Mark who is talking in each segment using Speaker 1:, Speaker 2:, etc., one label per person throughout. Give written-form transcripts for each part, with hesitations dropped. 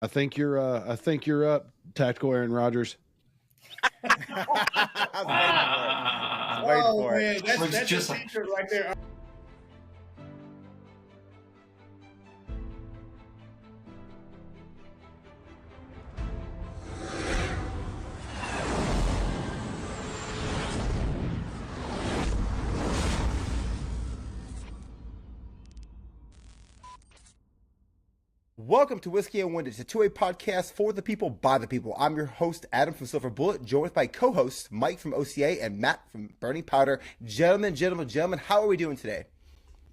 Speaker 1: I think you're up, Tactical Aaron Rodgers.
Speaker 2: I was waiting for it.
Speaker 3: Man, that's just a t-shirt right there.
Speaker 2: Welcome to Whiskey and Wouldnt, a two-way podcast for the people, by the people. I'm your host, Adam from Silver Bullet, joined with my co-hosts, Mike from OCA and Matt from Burning Powder. Gentlemen, how are we doing today?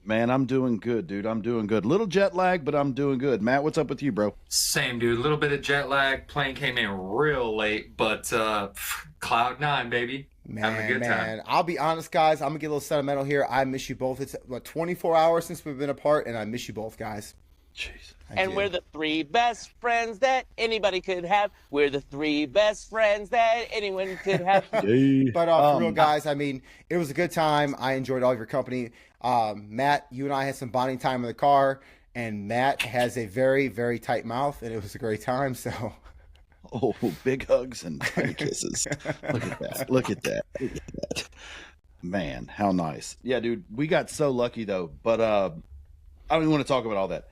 Speaker 1: Man, I'm doing good, dude. I'm doing good. Little jet lag, but I'm doing good. Matt, what's up with you, bro?
Speaker 4: Same, dude. A little bit of jet lag. Plane came in real late, but cloud nine, baby. Having a good time.
Speaker 2: I'll be honest, guys. I'm going to get a little sentimental here. I miss you both. It's 24 hours since we've been apart, and I miss you both, guys.
Speaker 1: Jeez.
Speaker 5: And we're the three best friends that anybody could have. We're the three best friends that anyone could have.
Speaker 2: But for real, guys, I mean, it was a good time. I enjoyed all of your company. Matt, you and I had some bonding time in the car, and Matt has a very, very tight mouth, and it was a great time. So,
Speaker 1: oh, big hugs and tight kisses. Look at that. Man, how nice. Yeah, dude, we got so lucky though. But I don't even want to talk about all that.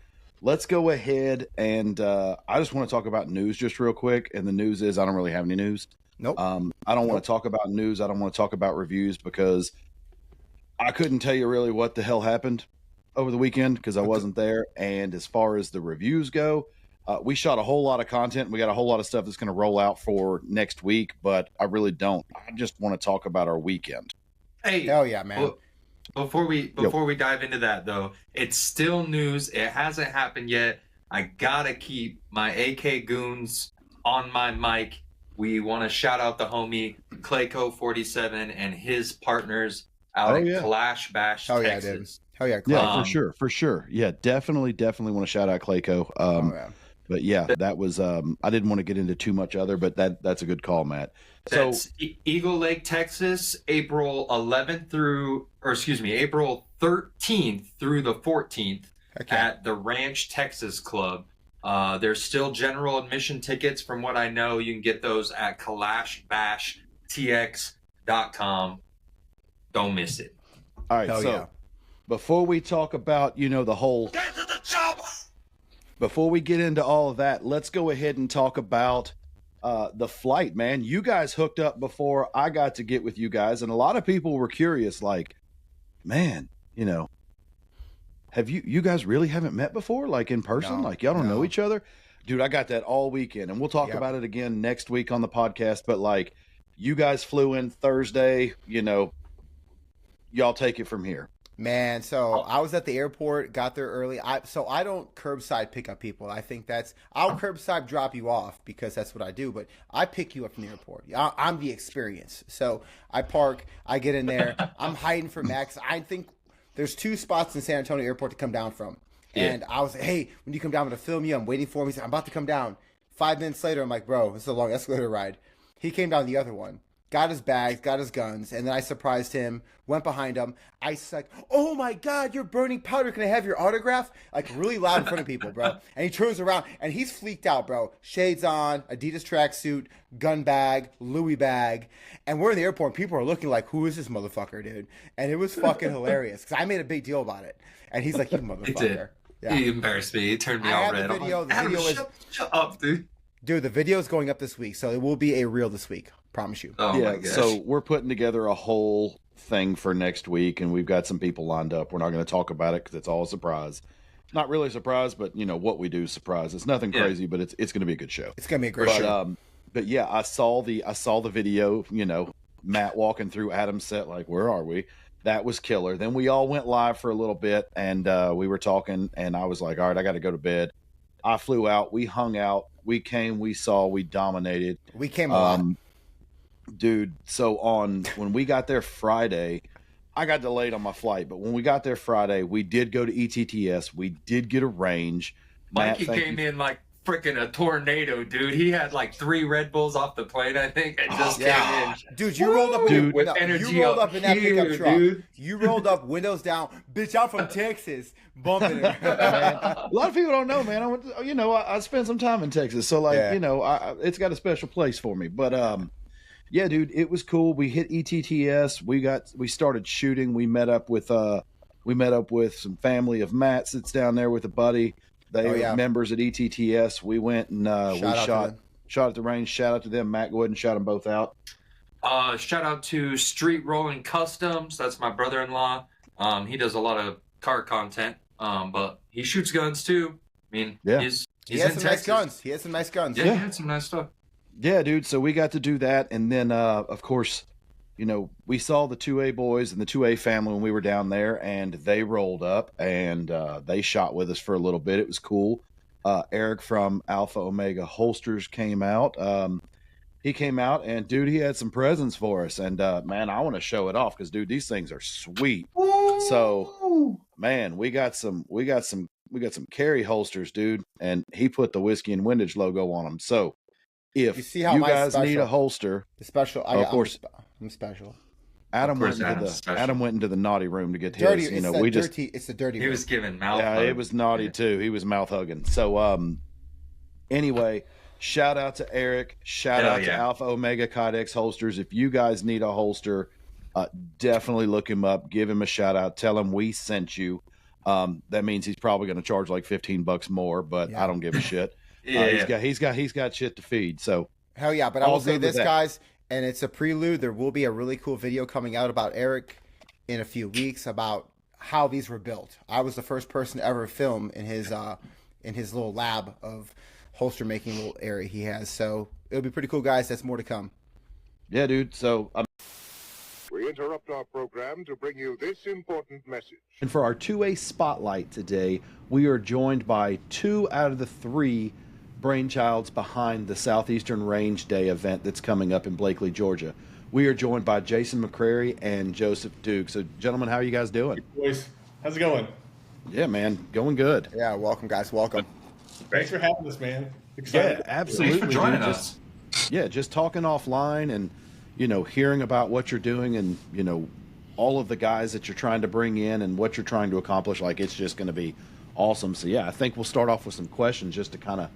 Speaker 1: Let's go ahead and I just want to talk about news just real quick. And the news is I don't really have any news.
Speaker 2: Nope.
Speaker 1: I don't want to talk about news. I don't want to talk about reviews because I couldn't tell you really what the hell happened over the weekend because I wasn't there. And as far as the reviews go, we shot a whole lot of content. We got a whole lot of stuff that's going to roll out for next week, but I really don't. I just want to talk about our weekend.
Speaker 4: Hey,
Speaker 2: hell yeah, man.
Speaker 4: Well, Before we dive into that, though, it's still news. It hasn't happened yet. I gotta keep my AK goons on my mic. We want to shout out the homie Clayco47 and his partners out at Kalash Bash, Texas.
Speaker 2: Hell yeah,
Speaker 1: yeah, for sure. Yeah, definitely want to shout out Clayco. But yeah, that was I didn't want to get into too much other, but that's a good call, Matt.
Speaker 4: That's Eagle Lake, Texas, April 13th through the 14th at the Ranch Texas Club. There's still general admission tickets. From what I know, you can get those at kalashbashtx.com. Don't miss it.
Speaker 1: All right, before we talk about, the whole... Get to the chopper! Before we get into all of that, let's go ahead and talk about the flight, man. You guys hooked up before I got to get with you guys, and a lot of people were curious, like, man, have you guys really haven't met before, like in person? Like y'all don't know each other? Dude, I got that all weekend, and we'll talk about it again next week on the podcast, but like you guys flew in Thursday, y'all take it from here.
Speaker 2: Man, so I was at the airport, got there early. I don't curbside pick up people. I think I'll curbside drop you off because that's what I do, but I pick you up from the airport. I'm the experience. So I park, I get in there, I'm hiding from Max. I think there's 2 spots in San Antonio airport to come down from. And I was like, hey, when you come down, I'm going to film you. I'm waiting for him. He said, I'm about to come down. 5 minutes later, I'm like, bro, this is a long escalator ride. He came down the other one. Got his bags, got his guns, and then I surprised him, went behind him. I said, oh my God, you're Burning Powder. Can I have your autograph? Like really loud in front of people, bro. And he turns around and he's freaked out, bro. Shades on, Adidas tracksuit, gun bag, Louis bag. And we're in the airport and people are looking like, who is this motherfucker, dude? And it was fucking hilarious because I made a big deal about it. And he's like, you motherfucker.
Speaker 4: Yeah. He embarrassed me. He turned me all red.
Speaker 2: The video is,
Speaker 4: shut up, dude.
Speaker 2: Dude, the video is going up this week, so it will be a reel this week. Promise you.
Speaker 4: Oh my gosh.
Speaker 1: So we're putting together a whole thing for next week, and we've got some people lined up. We're not going to talk about it because it's all a surprise. Not really a surprise, but what we do is surprise. It's nothing crazy, but it's going to be a good show.
Speaker 2: It's going to be a great show.
Speaker 1: But yeah, I saw the video. Matt walking through Adam's set, like, where are we? That was killer. Then we all went live for a little bit, and we were talking, and I was like, all right, I got to go to bed. I flew out. We hung out. We came. We saw. We dominated.
Speaker 2: We came a lot.
Speaker 1: Dude, so when we got there Friday, I got delayed on my flight, but when we got there Friday, we did go to ETTS. We did get a range.
Speaker 4: Mikey came in like freaking a tornado, dude. He had like 3 Red Bulls off the plate, I think, and just came in.
Speaker 2: Dude, you rolled up
Speaker 4: with energy.
Speaker 2: You rolled up in that
Speaker 4: here,
Speaker 2: pickup truck.
Speaker 4: dude.
Speaker 2: You rolled up, windows down. Bitch, I'm from Texas. Bumping it.
Speaker 1: A lot of people don't know, man. I spent some time in Texas, so it's got a special place for me. But yeah, dude, it was cool. We hit ETTS. We started shooting. We met up with some family of Matt's that's down there with a buddy. They are members at ETTS. We went and shot at the range. Shout out to them. Matt, go ahead and shout them both out.
Speaker 4: Shout out to Street Rolling Customs. That's my brother-in-law. He does a lot of car content, but he shoots guns too. I mean, he's
Speaker 2: he has
Speaker 4: in
Speaker 2: some
Speaker 4: Texas.
Speaker 2: nice guns. He has some nice guns.
Speaker 4: Yeah, he had some nice stuff.
Speaker 1: Yeah, dude. So we got to do that, and then of course, we saw the 2A boys and the 2A family when we were down there, and they rolled up and they shot with us for a little bit. It was cool. Eric from Alpha Omega Holsters came out. He came out, and dude, he had some presents for us. And man, I want to show it off because, dude, these things are sweet. Ooh. So, man, we got some carry holsters, dude, and he put the Whiskey and Windage logo on them. So, if you guys need a holster,
Speaker 2: the special, of course, I'm special.
Speaker 1: Adam went into the naughty room to get
Speaker 2: dirty,
Speaker 1: his.
Speaker 2: It's the dirty.
Speaker 4: He was giving mouth.
Speaker 1: Yeah, it was naughty too. He was mouth hugging. So, anyway, shout out to Eric. Shout out to Alpha Omega Kydex holsters. If you guys need a holster, definitely look him up. Give him a shout out. Tell him we sent you. That means he's probably going to charge like $15 more, but I don't give a shit. He's got shit to feed. So
Speaker 2: hell yeah! But I will say this, guys, and it's a prelude. There will be a really cool video coming out about Eric in a few weeks about how these were built. I was the first person to ever film in his little lab of holster making little area he has. So it'll be pretty cool, guys. That's more to come.
Speaker 1: Yeah, dude. So
Speaker 6: we interrupt our program to bring you this important message.
Speaker 1: And for our 2A spotlight today, we are joined by 2 out of the 3 brainchilds behind the Southeastern Range Day event that's coming up in Blakely, Georgia. We are joined by Jason McCrary and Joseph Duke. So, gentlemen, how are you guys doing?
Speaker 3: Hey, boys, how's it going?
Speaker 1: Yeah, man, going good.
Speaker 2: Yeah, welcome, guys. Welcome.
Speaker 3: Thanks for having us, man. Excited.
Speaker 1: Yeah, absolutely.
Speaker 4: Thanks for joining us.
Speaker 1: Just talking offline and, hearing about what you're doing and, all of the guys that you're trying to bring in and what you're trying to accomplish. Like, it's just going to be awesome. So, yeah, I think we'll start off with some questions just to kind of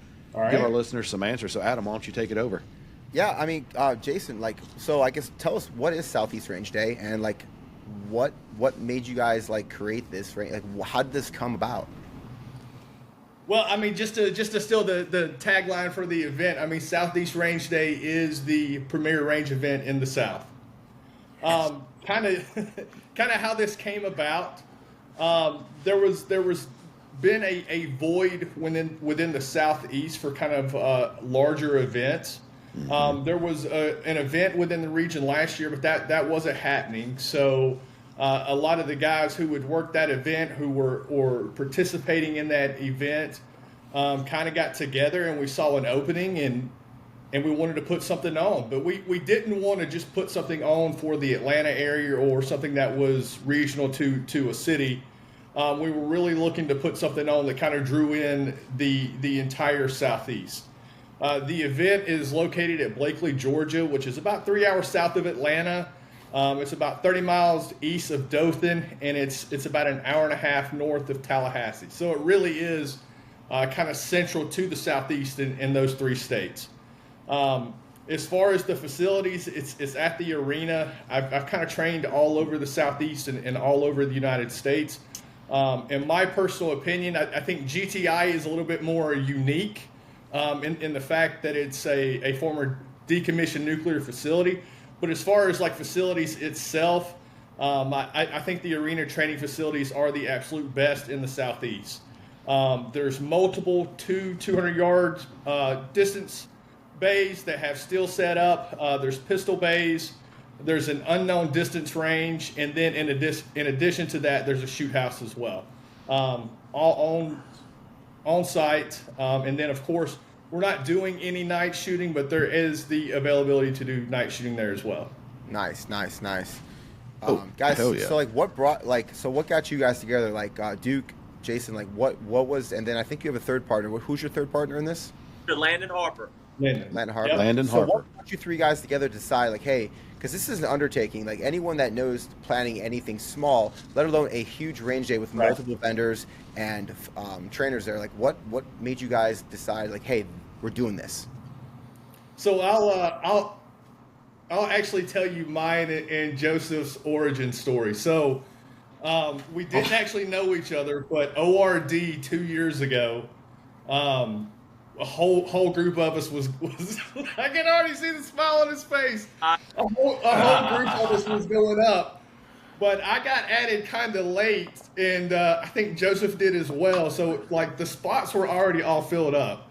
Speaker 1: give our listeners some answers. So, Adam, why don't you take it over?
Speaker 2: Yeah, I mean, Jason, so I guess tell us, what is Southeast Range Day, and what made you guys create this, right? How did this come about?
Speaker 3: Well, I mean, just to steal the tagline for the event, I mean, Southeast Range Day is the premier range event in the South. Kind of how this came about. There was been a void within the Southeast for kind of larger events. There was an event within the region last year, but that wasn't happening. So a lot of the guys who would work that event, who were participating in that event, kind of got together, and we saw an opening, and we wanted to put something on. But we didn't want to just put something on for the Atlanta area or something that was regional to a city. We were really looking to put something on that kind of drew in the entire Southeast. The event is located at Blakely, Georgia, which is about 3 hours south of Atlanta. It's about 30 miles east of Dothan, and it's about an hour and a half north of Tallahassee. So it really is kind of central to the Southeast in those 3 states. As far as the facilities, it's at the arena. I've kind of trained all over the Southeast and all over the United States. In my personal opinion, I think GTI is a little bit more unique in the fact that it's a former decommissioned nuclear facility. But as far as facilities itself, I think the arena training facilities are the absolute best in the Southeast. There's multiple 200-yard distance bays that have steel set up. There's pistol bays. There's an unknown distance range, and then in addition to that, there's a shoot house as well, all on site. And then, of course, we're not doing any night shooting, but there is the availability to do night shooting there as well. Nice.
Speaker 2: Guys,
Speaker 1: yeah.
Speaker 2: so what got you guys together? Duke, Jason, what was, and then I think you have a third partner. Who's your third partner in this?
Speaker 7: Landon Harper.
Speaker 2: Landon Harper.
Speaker 3: Yep.
Speaker 1: Landon
Speaker 2: So
Speaker 1: Harper.
Speaker 2: what brought you three guys together to decide, like, hey, because this is an undertaking. Like, anyone that knows planning anything small, let alone a huge range day with multiple vendors and trainers there, like, what made you guys decide, like, hey, we're doing this?
Speaker 3: So I'll actually tell you mine and Joseph's origin story. So we didn't actually know each other, but ORD 2 years ago, a whole group of us was I can already see the smile on his face. A whole group of us was going up, but I got added kind of late, and I think Joseph did as well. So like the spots were already all filled up.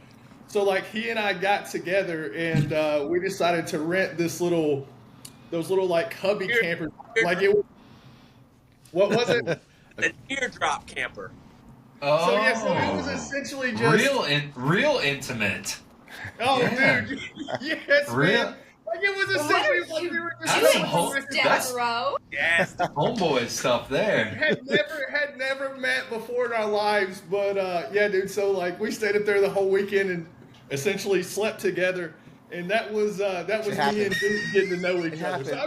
Speaker 3: So like he and I got together, and we decided to rent those little like hubby campers. Like it. What was it?
Speaker 7: The teardrop camper.
Speaker 4: Oh,
Speaker 3: So yeah, so it was essentially just
Speaker 4: real intimate.
Speaker 3: Oh,
Speaker 4: Yeah.
Speaker 3: dude, yes,
Speaker 4: Real-
Speaker 3: man. Like it was essentially like we were just
Speaker 4: That's
Speaker 3: like,
Speaker 4: some whole- that's-
Speaker 8: Devereaux.
Speaker 7: Yes.
Speaker 4: Homeboy stuff there.
Speaker 3: had never met before in our lives, but yeah, dude. So like we stayed up there the whole weekend and essentially slept together, and that was me and Duke getting to know each other. So I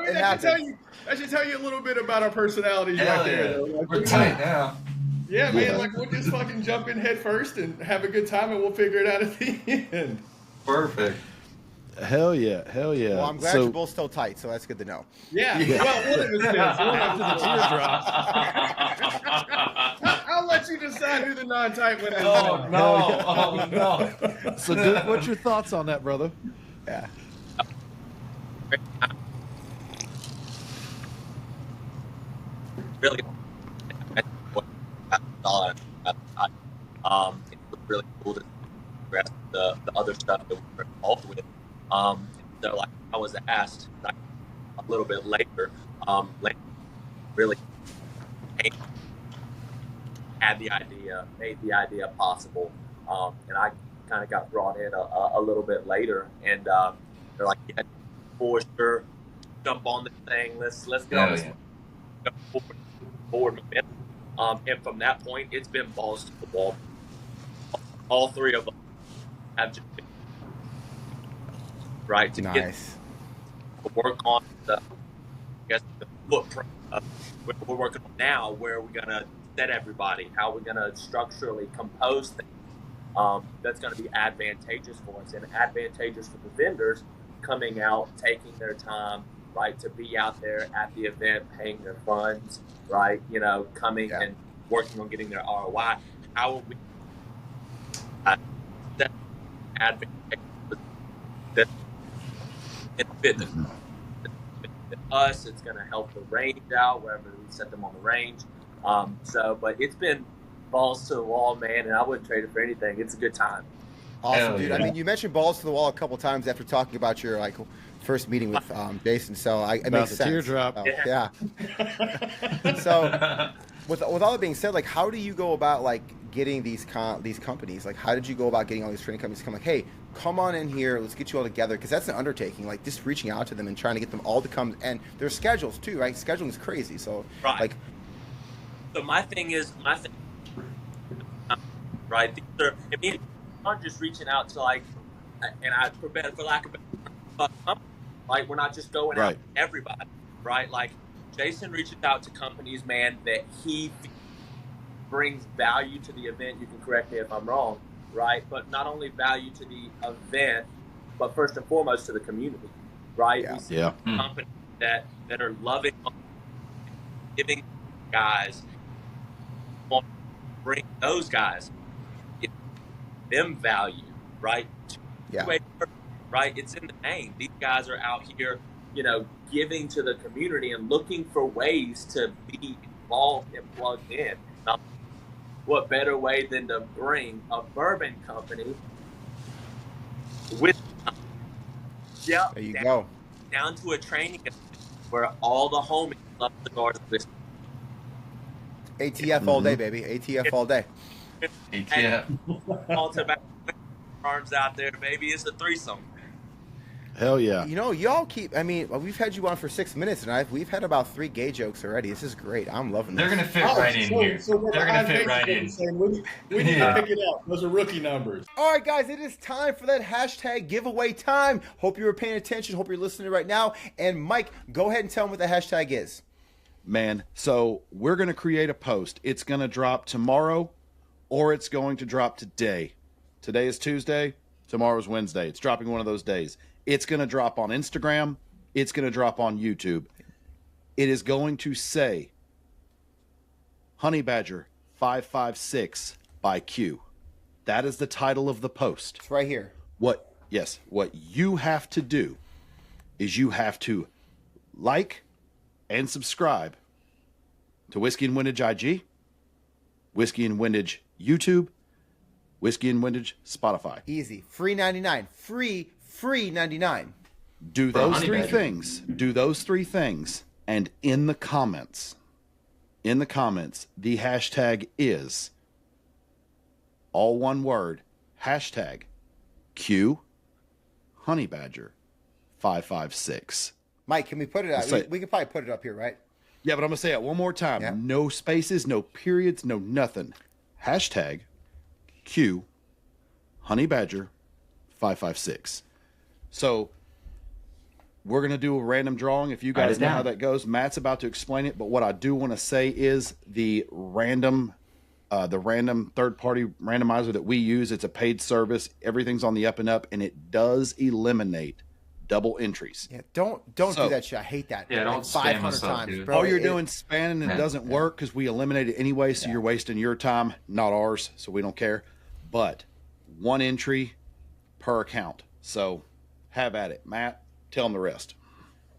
Speaker 3: mean, I should tell you a little bit about our personalities
Speaker 4: Hell
Speaker 3: right there.
Speaker 4: yeah.
Speaker 3: Though. Like,
Speaker 4: We're tight now.
Speaker 3: Yeah, man. Like we'll just fucking jump in head first and have a good time, and we'll figure it out at the end.
Speaker 4: Perfect.
Speaker 1: Hell yeah. Hell yeah.
Speaker 2: Well, I'm glad
Speaker 1: So-
Speaker 2: you're both still tight, so that's good to know.
Speaker 3: Yeah. Well, one of us is. One
Speaker 1: After the teardrops.
Speaker 3: I'll let you decide who the non-tight one is.
Speaker 4: Oh no! Oh no!
Speaker 1: So, Duke, what's your thoughts on that, brother?
Speaker 2: Yeah.
Speaker 7: Really, it was really cool to grasp the other stuff that we were involved with. So like I was asked like, a little bit later, really had the idea, made the idea possible, and I kind of got brought in a little bit later, and they're like, yeah, for sure, jump on this thing, let's get on this forward momentum. And from that point, it's been balls to the wall. All three of them have just been right to get to work on the footprint of what we're working on now, where we're gonna set everybody, how we're gonna structurally compose things. That's gonna be advantageous for us and advantageous for the vendors coming out, taking their time, right, to be out there at the event, paying their funds, right, coming and working on getting their ROI. How will we set advantage that it benefits us? It's going to help the range out wherever we set them on the range. But it's been balls to the wall, man, and I wouldn't trade it for anything. It's a good time.
Speaker 2: Awesome,
Speaker 4: Hell
Speaker 2: dude.
Speaker 4: yeah.
Speaker 2: I mean, you mentioned balls to the wall a couple times after talking about your first meeting with Jason, so it
Speaker 1: About
Speaker 2: makes
Speaker 1: the
Speaker 2: sense.
Speaker 1: teardrop.
Speaker 2: Oh, yeah. So, with all that being said, like, how do you go about getting these companies? Like, how did you go about getting all these training companies to come? Like, hey, come on in here, let's get you all together, because that's an undertaking. Like, just reaching out to them and trying to get them all to come, and their schedules too, right? Scheduling is crazy. So,
Speaker 7: Right. So my thing, right? These are, I mean, I'm just reaching out to for lack of a better, like we're not just going out to everybody, right? Like Jason reaches out to companies, man, that he brings value to the event. You can correct me if I'm wrong, right? But not only value to the event, but first and foremost to the community, right?
Speaker 2: Yeah.
Speaker 7: We see companies that are loving, giving guys, want to bring those guys, give them value, right?
Speaker 2: Yeah.
Speaker 7: Right? It's in the name. These guys are out here, giving to the community and looking for ways to be involved and plugged in. Now, what better way than to bring a bourbon company with
Speaker 2: There you go.
Speaker 7: down to a training event where all the homies love cigars and whiskey.
Speaker 2: ATF all day, baby. ATF all day.
Speaker 4: Yeah.
Speaker 7: All tobacco arms out there, baby. It's a threesome.
Speaker 1: Hell yeah.
Speaker 2: You know, y'all keep. I mean, we've had you on for 6 minutes, and we've had about 3 gay jokes already. This is great. I'm loving this.
Speaker 4: They're gonna fit right in here.
Speaker 3: So
Speaker 4: They're gonna fit right in.
Speaker 3: We need to pick it up. Those are rookie numbers.
Speaker 2: All right, guys, it is time for that hashtag giveaway time. Hope you were paying attention. Hope you're listening right now. And Mike, go ahead and tell them what the hashtag is.
Speaker 1: Man, so we're going to create a post. It's going to drop tomorrow or it's going to drop today. Today is Tuesday. Tomorrow's Wednesday. It's dropping one of those days. It's going to drop on Instagram. It's going to drop on YouTube. It is going to say Honey Badger 556 by Q. That is the title of the post.
Speaker 2: It's right here.
Speaker 1: What you have to do is you have to like and subscribe to Whiskey and Windage IG, Whiskey and Windage YouTube, Whiskey and Windage Spotify.
Speaker 2: Easy. Free 99. Free 99.
Speaker 1: Do those three things. Do those three things. And in the comments, the hashtag is all one word, hashtag Q Honey Badger 556.
Speaker 2: Mike, can we put it up? We can probably put it up here, right?
Speaker 1: Yeah, but I'm going to say it one more time.
Speaker 2: Yeah.
Speaker 1: No spaces, no periods, no nothing. Hashtag Q Honey Badger 556. So we're going to do a random drawing. If you guys know how that goes, Matt's about to explain it. But what I do want to say is the random third-party randomizer that we use, it's a paid service. Everything's on the up and up, and it does eliminate double entries.
Speaker 2: Yeah, don't do that shit. I hate that.
Speaker 4: Yeah, don't
Speaker 2: like 500
Speaker 4: spam us up,
Speaker 2: times,
Speaker 4: dude.
Speaker 2: bro.
Speaker 1: All you're doing is spamming and it doesn't work because we eliminate it anyway, so you're wasting your time, not ours, so we don't care. But one entry per account. So have at it. Matt, tell them the rest.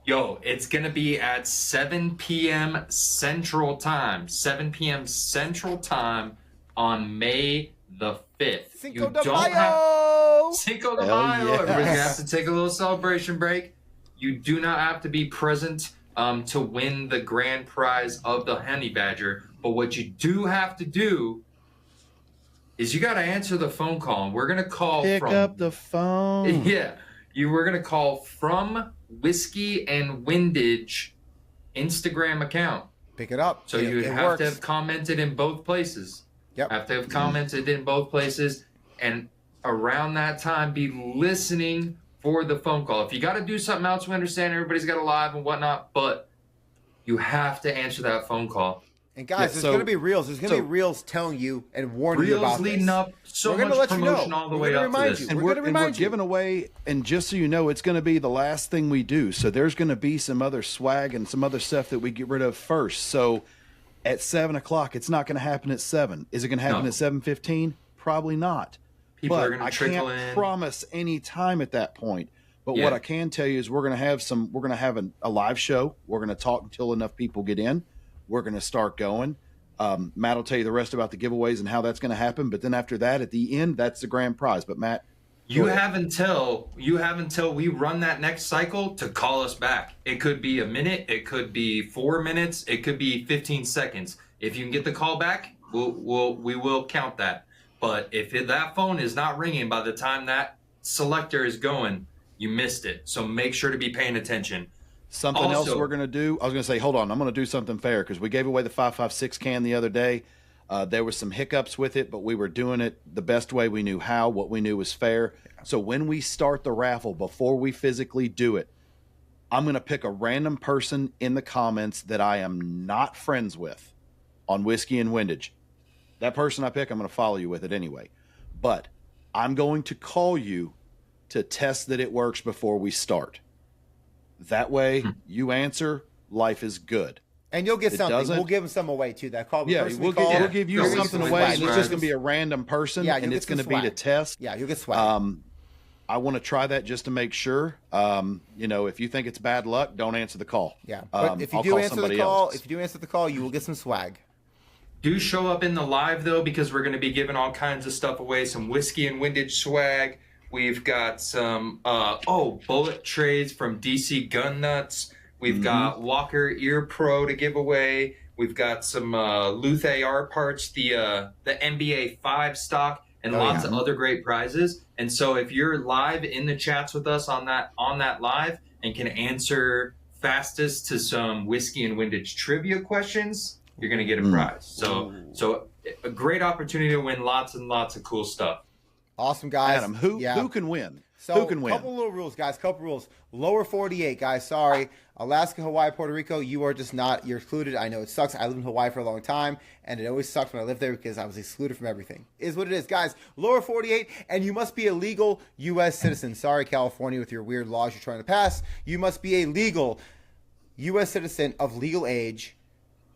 Speaker 4: Yo, it's going to be at 7 p.m. Central Time. 7 p.m. Central Time on May the 5th.
Speaker 2: Cinco de Mayo!
Speaker 4: Cinco de Mayo.
Speaker 1: Yes.
Speaker 4: Everybody's going to have to take a little celebration break. You do not have to be present to win the grand prize of the Honey Badger. But what you do have to do is you got to answer the phone call. And we're going to call
Speaker 1: Pick up the phone.
Speaker 4: Yeah. We're going to call from Whiskey and Windage Instagram account.
Speaker 2: Pick it up.
Speaker 4: So you have
Speaker 2: works.
Speaker 4: to have commented in both places.
Speaker 2: Yep.
Speaker 4: Have to have commented in both places. And around that time, be listening for the phone call. If you got to do something else, we understand everybody's got a live and whatnot, but you have to answer that phone call.
Speaker 2: And guys, there's going to be reels. There's going to be reels telling you and warning you about
Speaker 4: Reels leading
Speaker 2: this.
Speaker 4: up, so
Speaker 2: We're
Speaker 4: much
Speaker 2: let you
Speaker 4: promotion
Speaker 2: know.
Speaker 4: all the
Speaker 2: We're
Speaker 4: way
Speaker 2: gonna
Speaker 4: up to
Speaker 2: remind
Speaker 4: this.
Speaker 2: you.
Speaker 1: And we're giving away, and just so you know, it's going to be the last thing we do. So there's going to be some other swag and some other stuff that we get rid of first. So at 7 o'clock, it's not going to happen at 7. Is it going to happen at 7:15? Probably not.
Speaker 4: People
Speaker 1: but
Speaker 4: are going to trickle
Speaker 1: I can't
Speaker 4: in.
Speaker 1: promise any time at that point. But what I can tell you is we're going to have a live show. We're going to talk until enough people get in. We're going to start going. Matt will tell you the rest about the giveaways and how that's going to happen. But then after that, at the end, that's the grand prize. But Matt,
Speaker 4: you have until we run that next cycle to call us back. It could be a minute, it could be 4 minutes, it could be 15 seconds. If you can get the call back, we will count that. But if that phone is not ringing by the time that selector is going, you missed it. So make sure to be paying attention.
Speaker 1: Something else we're going to do. I was going to say, hold on. I'm going to do something fair because we gave away the 556 can the other day. There was some hiccups with it, but we were doing it the best way we knew how. What we knew was fair. So when we start the raffle, before we physically do it, I'm going to pick a random person in the comments that I am not friends with on Whiskey and Windage. That person I pick, I'm going to follow you with it anyway. But I'm going to call you to test that it works before we start. That way, you answer, life is good.
Speaker 2: And you'll get something. We'll give them some away, too. That call.
Speaker 1: Yeah, we'll give you something away.
Speaker 2: Swag.
Speaker 1: And it's just going to be a random person, and it's going to be to test.
Speaker 2: Yeah, you'll get swag.
Speaker 1: I want to try that just to make sure. If you think it's bad luck, don't answer the call.
Speaker 2: Yeah, but if you do answer the call, you will get some swag.
Speaker 4: Do show up in the live, though, because we're going to be giving all kinds of stuff away. Some Whiskey and Windage swag. We've got some, bullet trays from DC Gun Nuts. We've got Walker Ear Pro to give away. We've got some Luth AR parts, the NBA 5 stock. and lots of other great prizes. And so if you're live in the chats with us on that live and can answer fastest to some whiskey and windage trivia questions, you're going to get a prize. So a great opportunity to win lots and lots of cool stuff.
Speaker 2: Awesome, guys.
Speaker 1: Adam, who can win?
Speaker 2: So,
Speaker 1: who can win?
Speaker 2: Couple little rules, guys. Couple rules. Lower 48, guys. Sorry. Alaska, Hawaii, Puerto Rico, you are just not. You're excluded. I know it sucks. I lived in Hawaii for a long time, and it always sucked when I lived there because I was excluded from everything. Is what it is, guys. Lower 48, and you must be a legal U.S. citizen. Sorry, California, with your weird laws you're trying to pass. You must be a legal U.S. citizen of legal age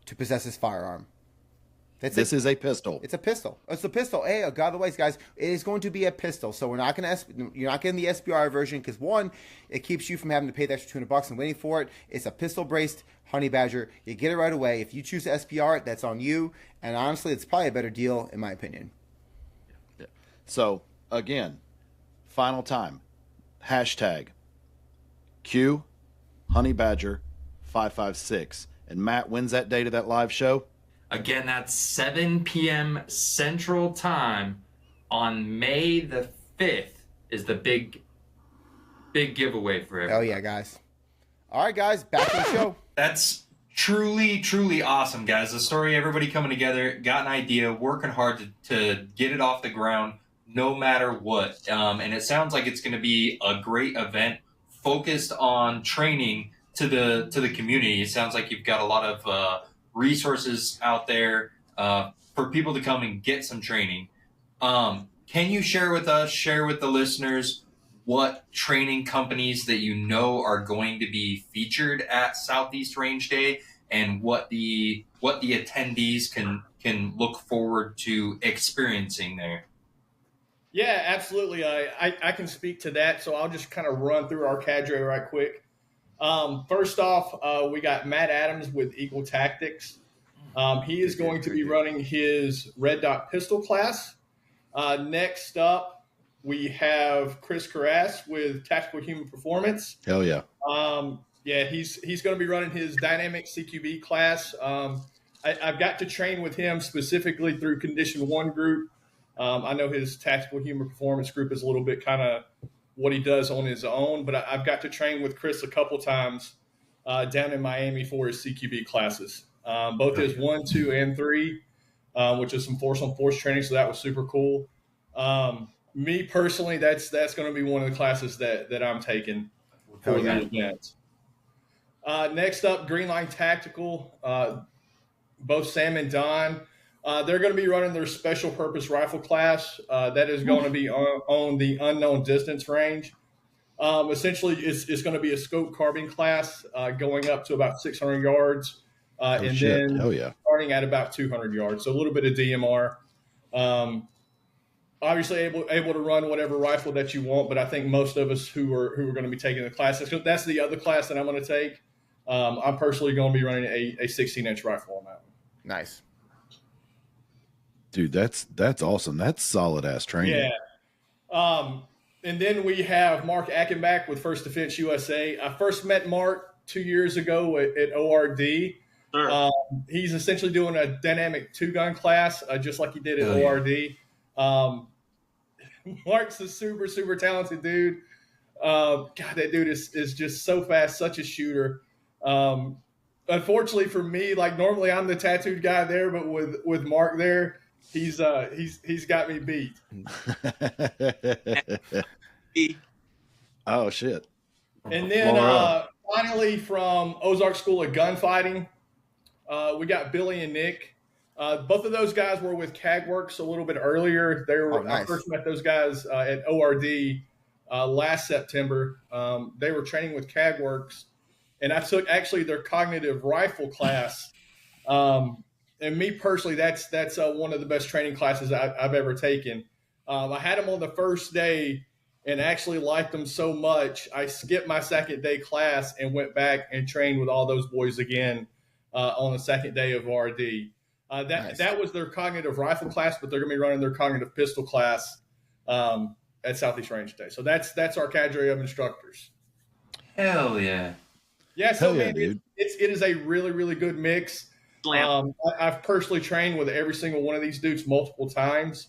Speaker 2: to possess this firearm.
Speaker 1: This is a pistol.
Speaker 2: It's a pistol. It's a pistol. Hey, by the way, guys, it is going to be a pistol. So you're not getting the SBR version because, one, it keeps you from having to pay the extra $200 and waiting for it. It's a pistol-braced honey badger. You get it right away. If you choose to SBR it, that's on you. And honestly, it's probably a better deal, in my opinion.
Speaker 1: So, again, final time. Hashtag Q Honey Badger 556. And Matt, when's that date of that live show?
Speaker 4: Again, that's 7 p.m. Central Time on May the 5th is the big giveaway for everyone.
Speaker 2: Oh, yeah, guys. All right, guys, back to the show.
Speaker 4: That's truly, truly awesome, guys. The story, everybody coming together, got an idea, working hard to get it off the ground no matter what. And it sounds like it's going to be a great event focused on training to the community. It sounds like you've got a lot of resources out there for people to come and get some training. Can you share with the listeners what training companies that you know are going to be featured at Southeast Range Day and what the attendees can look forward to experiencing there?
Speaker 3: Yeah, absolutely. I can speak to that. So I'll just kind of run through our cadre right quick. First off, we got Matt Adams with Eagle Tactics. He is going to be running his Red Dot pistol class. Next up, we have Chris Carras with Tactical Human Performance.
Speaker 1: Hell yeah.
Speaker 3: He's going to be running his Dynamic CQB class. I've got to train with him specifically through Condition 1 group. I know his Tactical Human Performance group is a little bit kind of what he does on his own, but I've got to train with Chris a couple times down in Miami for his CQB classes, both his 1, 2, and 3, which is some force-on-force training, so that was super cool. Me personally, that's going to be one of the classes that I'm taking for the event. Next up, Green Line Tactical, both Sam and Don. They're going to be running their special purpose rifle class. That is going to be on the unknown distance range. Essentially, it's going to be a scope carbine class going up to about 600 yards then starting at about 200 yards. So a little bit of DMR. Obviously, able to run whatever rifle that you want, but I think most of us who are going to be taking the class, that's the other class that I'm going to take. I'm personally going to be running a 16-inch rifle on that one.
Speaker 2: Nice.
Speaker 1: Dude, that's awesome. That's solid ass training.
Speaker 3: Yeah. And then we have Mark Ackenbach with First Defense USA. I first met Mark 2 years ago at ORD. Sure. He's essentially doing a dynamic 2-gun class, just like he did at ORD. Mark's a super, super talented dude. God, that dude is just so fast, such a shooter. Unfortunately for me, like normally I'm the tattooed guy there, but with Mark there, he's got me beat.
Speaker 1: Oh shit.
Speaker 3: And then finally from Ozark School of Gunfighting, we got Billy and Nick. Both of those guys were with CAGWorks a little bit earlier. Nice. I first met those guys at ORD last September. They were training with CAGWorks, and I took actually their cognitive rifle class. And me personally, that's one of the best training classes I've ever taken. I had them on the first day and actually liked them so much, I skipped my second day class and went back and trained with all those boys again on the second day of RD. Nice. That was their cognitive rifle class, but they're going to be running their cognitive pistol class at Southeast Range Day. So that's our cadre of instructors.
Speaker 4: Hell yeah.
Speaker 3: Yeah, so man, it is a really, really good mix. I've personally trained with every single one of these dudes multiple times.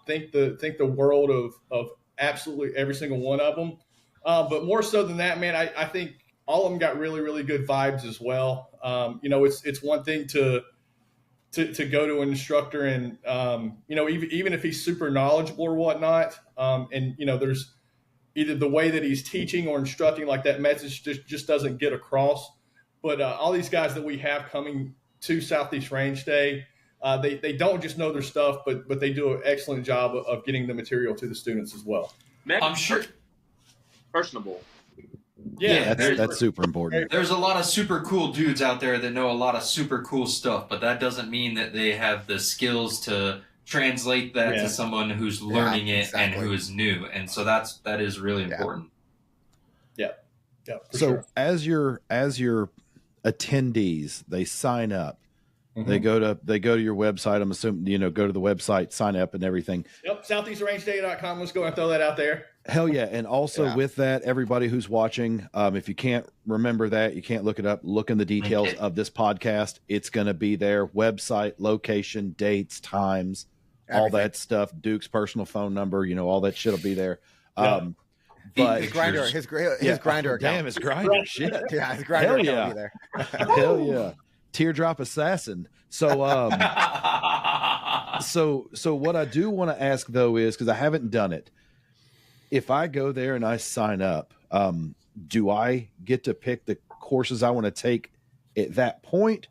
Speaker 3: Think the world of absolutely every single one of them. But more so than that, man, I think all of them got really, really good vibes as well. It's one thing to go to an instructor and, even if he's super knowledgeable or whatnot, there's either the way that he's teaching or instructing, like that message just doesn't get across. But all these guys that we have coming to Southeast Range Day, they don't just know their stuff, but they do an excellent job of getting the material to the students as well.
Speaker 4: I'm sure.
Speaker 7: Personable.
Speaker 1: Yeah, that's super important.
Speaker 4: There's a lot of super cool dudes out there that know a lot of super cool stuff, but that doesn't mean that they have the skills to translate that to someone who's learning it and who is new. And so that is really important.
Speaker 3: Yeah.
Speaker 1: So
Speaker 3: sure.
Speaker 1: as your attendees, they sign up.
Speaker 3: Mm-hmm.
Speaker 1: They go to your website. I'm assuming, go to the website, sign up and everything.
Speaker 3: Yep. SoutheastRangeDay.com. Let's go and throw that out there.
Speaker 1: Hell yeah. And also with that, everybody who's watching, if you can't remember that, you can't look it up, look in the details of this podcast. It's going to be there. Website, location, dates, times, all that stuff. Duke's personal phone number, all that shit will be there. But
Speaker 2: his grinder, his grinder account.
Speaker 1: Damn, his grinder. Shit.
Speaker 2: Yeah, his grinder account will be there.
Speaker 1: Hell yeah. Teardrop assassin. So, so what I do want to ask though is, because I haven't done it, if I go there and I sign up, do I get to pick the courses I want to take at that point,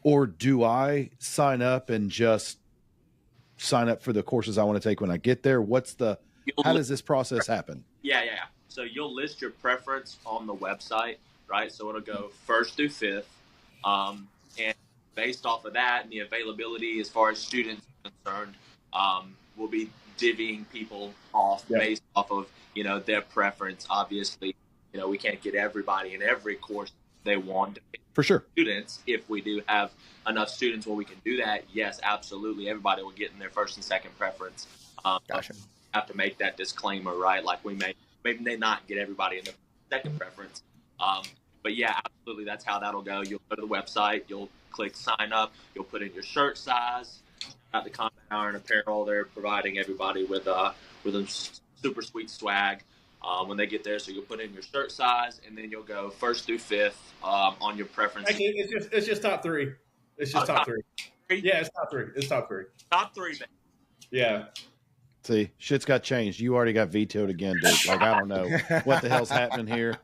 Speaker 1: or do I sign up and just sign up for the courses I want to take when I get there? How does this process happen?
Speaker 7: Yeah. So you'll list your preference on the website, right? So it'll go 1st through 5th. And based off of that and the availability as far as students are concerned, we'll be divvying people off based off of, their preference. Obviously, we can't get everybody in every course they want.
Speaker 1: For sure.
Speaker 7: Students, if we do have enough students where we can do that, yes, absolutely. Everybody will get in their first and second preference.
Speaker 2: Gotcha.
Speaker 7: Have to make that disclaimer, right? Like we may not get everybody in the second preference. But yeah, absolutely. That's how that'll go. You'll go to the website, you'll click sign up, you'll put in your shirt size. At the Combat Hour and Apparel, they're providing everybody with a super sweet swag when they get there. So you'll put in your shirt size, and then you'll go 1st through 5th on your preference.
Speaker 3: Actually, it's just top 3. It's just top 3. Yeah, it's top 3. It's top 3.
Speaker 7: Top 3. Man.
Speaker 3: Yeah.
Speaker 1: See, shit's got changed. You already got vetoed again, dude. Like, I don't know what the hell's happening here.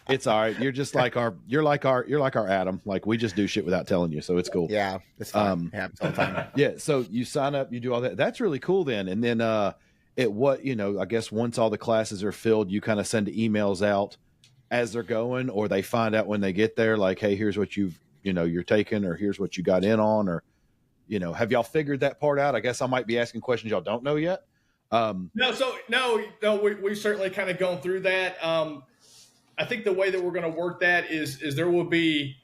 Speaker 1: It's all right. You're just like you're like our Adam. Like, we just do shit without telling you, so it's cool.
Speaker 2: Yeah, it's fine. It happens all the time.
Speaker 1: Yeah, so you sign up, you do all that. That's really cool then. And then I guess once all the classes are filled, you kind of send emails out as they're going, or they find out when they get there, like, hey, here's what you're taking, or here's what you got in on, or have y'all figured that part out? I guess I might be asking questions y'all don't know yet.
Speaker 3: We've certainly kind of gone through that. I think the way that we're going to work that is there will be,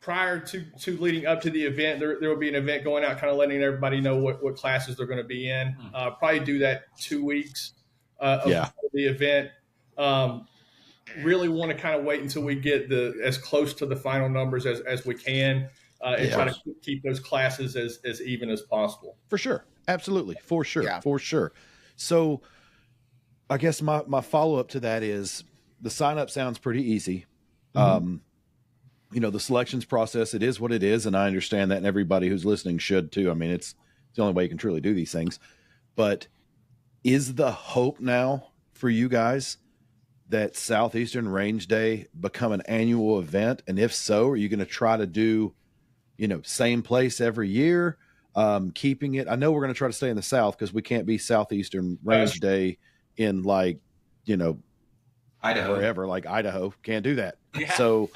Speaker 3: prior to leading up to the event, there will be an event going out, kind of letting everybody know what classes they're going to be in. Probably do that 2 weeks before the event. Really want to kind of wait until we get as close to the final numbers as we can, and try to keep those classes as even as possible.
Speaker 1: For sure. Absolutely. For sure.
Speaker 2: Yeah.
Speaker 1: For sure. So I guess my follow-up to that is the sign-up sounds pretty easy. The selections process, it is what it is, and I understand that, and everybody who's listening should too. I mean, it's the only way you can truly do these things. But is the hope now for you guys that Southeastern Range Day become an annual event? And if so, are you going to try to do, same place every year? Keeping it, I know we're going to try to stay in the South because we can't be Southeastern Range Day in
Speaker 4: Idaho,
Speaker 1: wherever, like Idaho, can't do that.
Speaker 7: Yeah.
Speaker 1: So,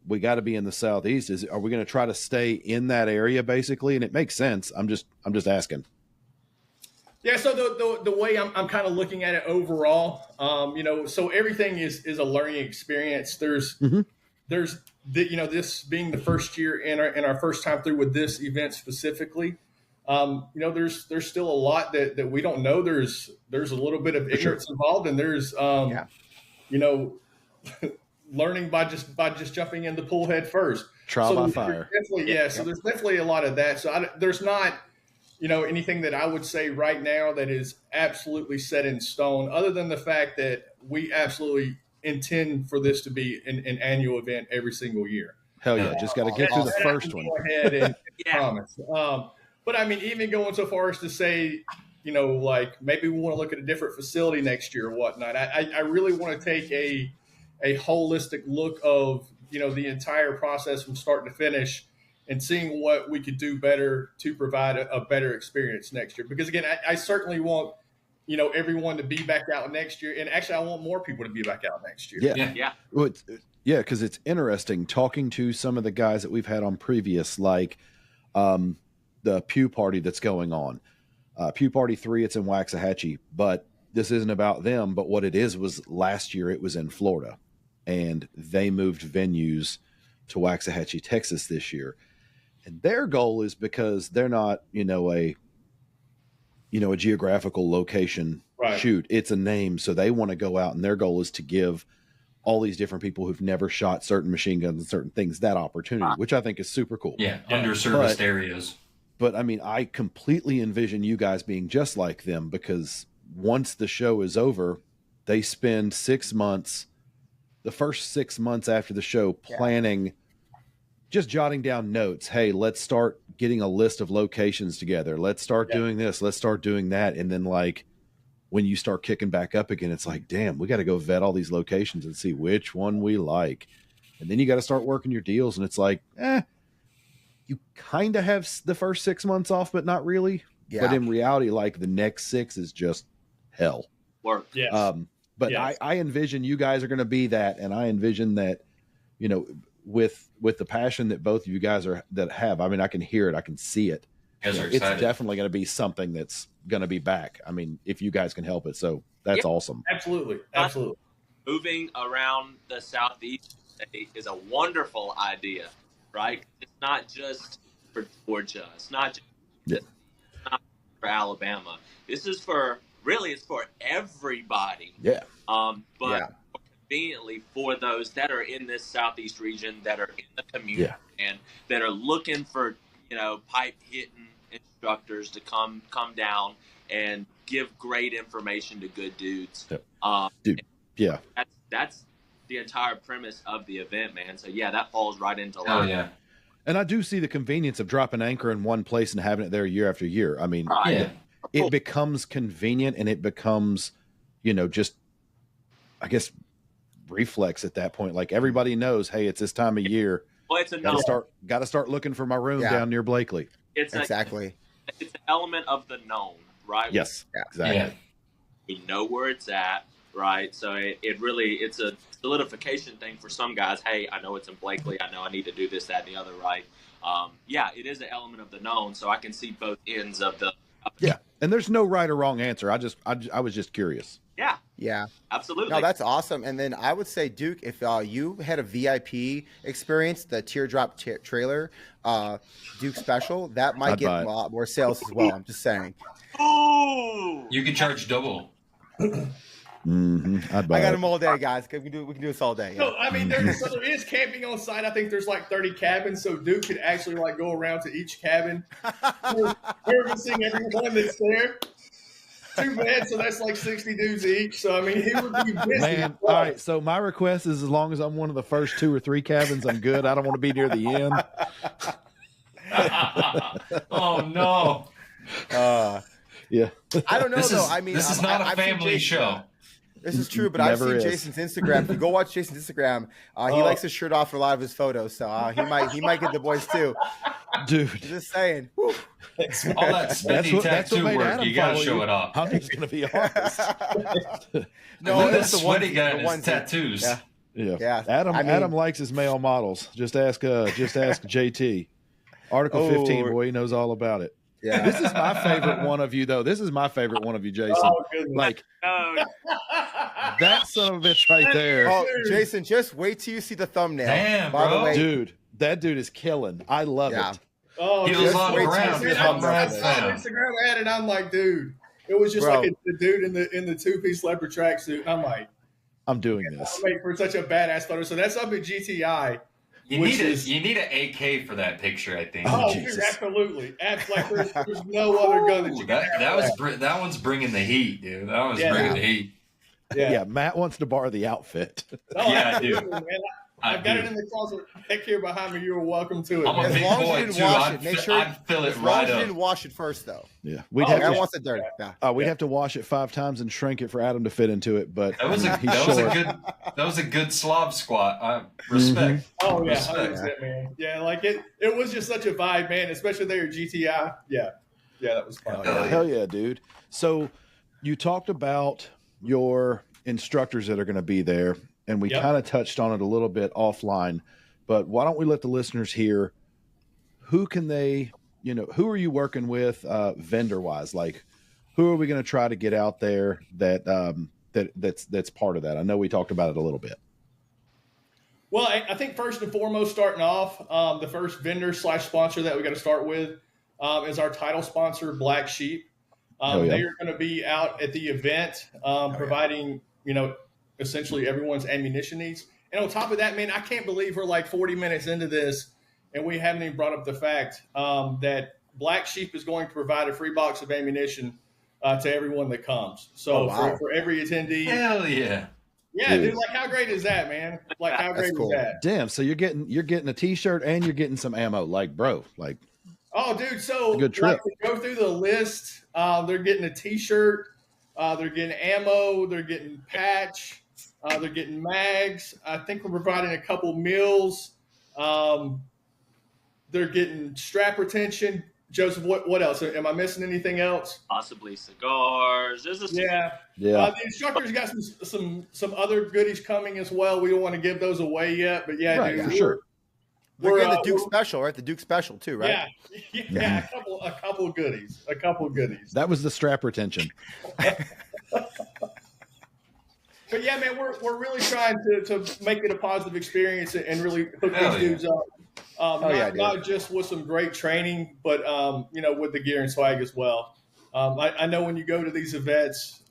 Speaker 1: we got to be in the Southeast. Are we going to try to stay in that area basically? And it makes sense. I'm just asking.
Speaker 3: Yeah. So the way I'm kind of looking at it overall, so everything is a learning experience. There's this being the first year in our first time through with this event specifically, there's still a lot that we don't know. There's a little bit of ignorance involved, and there's learning by just jumping in the pool head first.
Speaker 1: Trial by fire.
Speaker 3: So there's definitely a lot of that. So there's not anything that I would say right now that is absolutely set in stone, other than the fact that we absolutely intend for this to be an annual event every single year.
Speaker 1: Hell yeah, just got to get through the first one.
Speaker 3: Go ahead and promise. But I mean, even going so far as to say, like maybe we want to look at a different facility next year or whatnot. I really want to take a holistic look of, the entire process from start to finish and seeing what we could do better to provide a better experience next year. Because again, I certainly want, everyone to be back out next year. And actually I want more people to be back out next year.
Speaker 1: Yeah. Well, because it's interesting talking to some of the guys that we've had on previous, like the Pew Party that's going on. Pew Party 3, it's in Waxahachie, but this isn't about them. But what it is was last year it was in Florida, and they moved venues to Waxahachie, Texas this year. And their goal is because they're not, a geographical location shoot. It's a name. So they want to go out, and their goal is to give all these different people who've never shot certain machine guns and certain things that opportunity, which I think is super cool.
Speaker 8: Yeah, underserviced areas.
Speaker 1: But I mean, I completely envision you guys being just like them, because once the show is over, they spend 6 months, the first 6 months after the show, planning, just jotting down notes. Hey, let's start getting a list of locations together. Let's start doing this. Let's start doing that. And then like when you start kicking back up again, it's like, damn, we got to go vet all these locations and see which one we like. And then you got to start working your deals. And it's like, you kind of have the first 6 months off, but not really. Yeah. But in reality, like the next 6 is just hell.
Speaker 7: Work.
Speaker 3: Yes.
Speaker 1: But yes. I envision you guys are going to be that. And I envision that, with the passion that both of you guys have, I mean, I can hear it. I can see it. It's definitely going to be something that's going to be back. I mean, if you guys can help it. So that's awesome.
Speaker 3: Absolutely.
Speaker 7: Moving around the Southeast is a wonderful idea, right? It's not just for Georgia. It's not just for Alabama. This is it's for everybody.
Speaker 1: Yeah.
Speaker 7: But conveniently for those that are in this Southeast region, that are in the community and that are looking for, pipe hitting instructors to come down and give great information to good dudes. That's the entire premise of the event, man. So that falls right into line.
Speaker 8: Oh yeah.
Speaker 1: And I do see the convenience of dropping anchor in one place and having it there year after year. I mean, it becomes convenient, and it becomes, just, I guess, reflex at that point. Like everybody knows, hey, it's this time of year.
Speaker 7: Well, it's
Speaker 1: got to start looking for my room down near Blakely.
Speaker 7: It's an element of the known, right?
Speaker 1: Yes, exactly. Yeah.
Speaker 7: We know where it's at, right? So it's a solidification thing for some guys. Hey, I know it's in Blakely. I know I need to do this, that, and the other, right? It is an element of the known. So I can see both ends of the.
Speaker 1: And there's no right or wrong answer. I was just curious.
Speaker 2: Yeah,
Speaker 7: absolutely.
Speaker 2: No, that's awesome. And then I would say, Duke, if you had a VIP experience, the teardrop trailer, Duke special, that might get a lot more sales as well. I'm just saying.
Speaker 7: Ooh,
Speaker 8: you can charge double.
Speaker 1: I
Speaker 2: got them all day, guys. We can do this all day.
Speaker 3: No, I mean, there is camping on site. I think there's like 30 cabins, so Duke could actually like go around to each cabin, servicing everyone that's there. 2 beds, so that's like 60 dudes each. So I mean, he would be busy.
Speaker 1: Man, all right. So my request is, as long as I'm one of the first 2 or 3 cabins, I'm good. I don't want to be near the end.
Speaker 8: Oh no.
Speaker 1: Yeah.
Speaker 2: I don't know though. I mean,
Speaker 8: this is not a family show.
Speaker 2: This is true, but I've seen Jason's Instagram. If you go watch Jason's Instagram, he likes his shirt off for a lot of his photos, so he might get the boys too.
Speaker 1: Dude,
Speaker 2: just saying.
Speaker 8: All that spendy tattoo work, you gotta show it off.
Speaker 1: I'm just gonna be honest.
Speaker 8: No, that's the sweaty guy in his tattoos.
Speaker 1: Yeah. Adam likes his male models. Just ask JT. Article 15, boy, he knows all about it. Yeah. This is my favorite one of you, though. This is my favorite one of you, Jason.
Speaker 3: Oh, goodness.
Speaker 1: Like, that son of a bitch right there.
Speaker 2: Oh, Jason, just wait till you see the thumbnail.
Speaker 8: Damn,
Speaker 2: by
Speaker 8: bro.
Speaker 2: the way,
Speaker 1: dude, that dude is killing. I love it.
Speaker 3: Oh,
Speaker 8: he was on the ground.
Speaker 3: Instagram ad, and I'm like, dude, it was just like the dude in the 2-piece leopard tracksuit. I'm like,
Speaker 1: I'm doing this.
Speaker 3: I'm waiting for such a badass photo. So that's up at GTI.
Speaker 4: You need an AK for that picture, I think.
Speaker 3: Oh, dude, absolutely. Like, there's no other gun that you can have.
Speaker 4: That one's bringing the heat, dude. That one's bringing the heat.
Speaker 1: Yeah, Matt wants to borrow the outfit.
Speaker 3: Oh, yeah, dude. I've got it in the closet back here behind me. You're welcome to it.
Speaker 4: I'm a big boy too. I'd fill it right up.
Speaker 2: You didn't wash it first, though.
Speaker 1: Yeah,
Speaker 2: wants it dirty. Yeah.
Speaker 1: We'd have to wash it 5 times and shrink it for Adam to fit into it. But
Speaker 4: that was a good slob squat. Respect.
Speaker 3: Oh yeah, 100%, man. Yeah, like it was just such a vibe, man. Especially there at GTI. Yeah, that was fun.
Speaker 1: Hell yeah, dude. So you talked about your instructors that are going to be there. And we kind of touched on it a little bit offline, but why don't we let the listeners hear who are you working with vendor wise? Like, who are we going to try to get out there that's part of that? I know we talked about it a little bit.
Speaker 3: Well, I think first and foremost, starting off, the first vendor/sponsor that we got to start with is our title sponsor, Black Sheep. They are going to be out at the event providing, essentially everyone's ammunition needs. And on top of that, man, I can't believe we're like 40 minutes into this and we haven't even brought up the fact that Black Sheep is going to provide a free box of ammunition to everyone that comes. So for every attendee.
Speaker 4: Hell yeah.
Speaker 3: Yeah, dude, like how great is that, man? Like how great is that?
Speaker 1: Damn, so you're getting a t-shirt and you're getting some ammo. Like, bro, like.
Speaker 3: Oh, dude, so
Speaker 1: a good trip.
Speaker 3: Like, to go through the list, they're getting a t-shirt, they're getting ammo, they're getting patch, they're getting mags. I think we're providing a couple meals. They're getting strap retention. Joseph, what else? Am I missing anything else?
Speaker 7: Possibly cigars.
Speaker 3: Yeah. The instructors got some other goodies coming as well. We don't want to give those away yet, but dude,
Speaker 1: for sure.
Speaker 2: We're getting the Duke special, right? The Duke special too, right?
Speaker 3: Yeah. A couple goodies.
Speaker 1: That was the strap retention.
Speaker 3: But yeah, man, we're really trying to make it a positive experience and really hook these dudes up. Not just with some great training, but with the gear and swag as well. I know when you go to these events,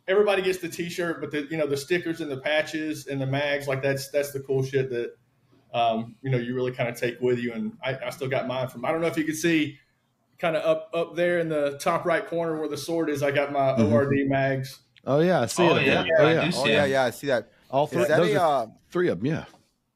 Speaker 3: everybody gets the t-shirt, but the stickers and the patches and the mags, like that's the cool shit that you really kind of take with you. And I still got mine I don't know if you can see kind of up there in the top right corner where the sword is. I got my ORD mags.
Speaker 1: Oh yeah, I see it.
Speaker 4: Yeah.
Speaker 2: I see that.
Speaker 1: All three. Those are 3 of them. Yeah.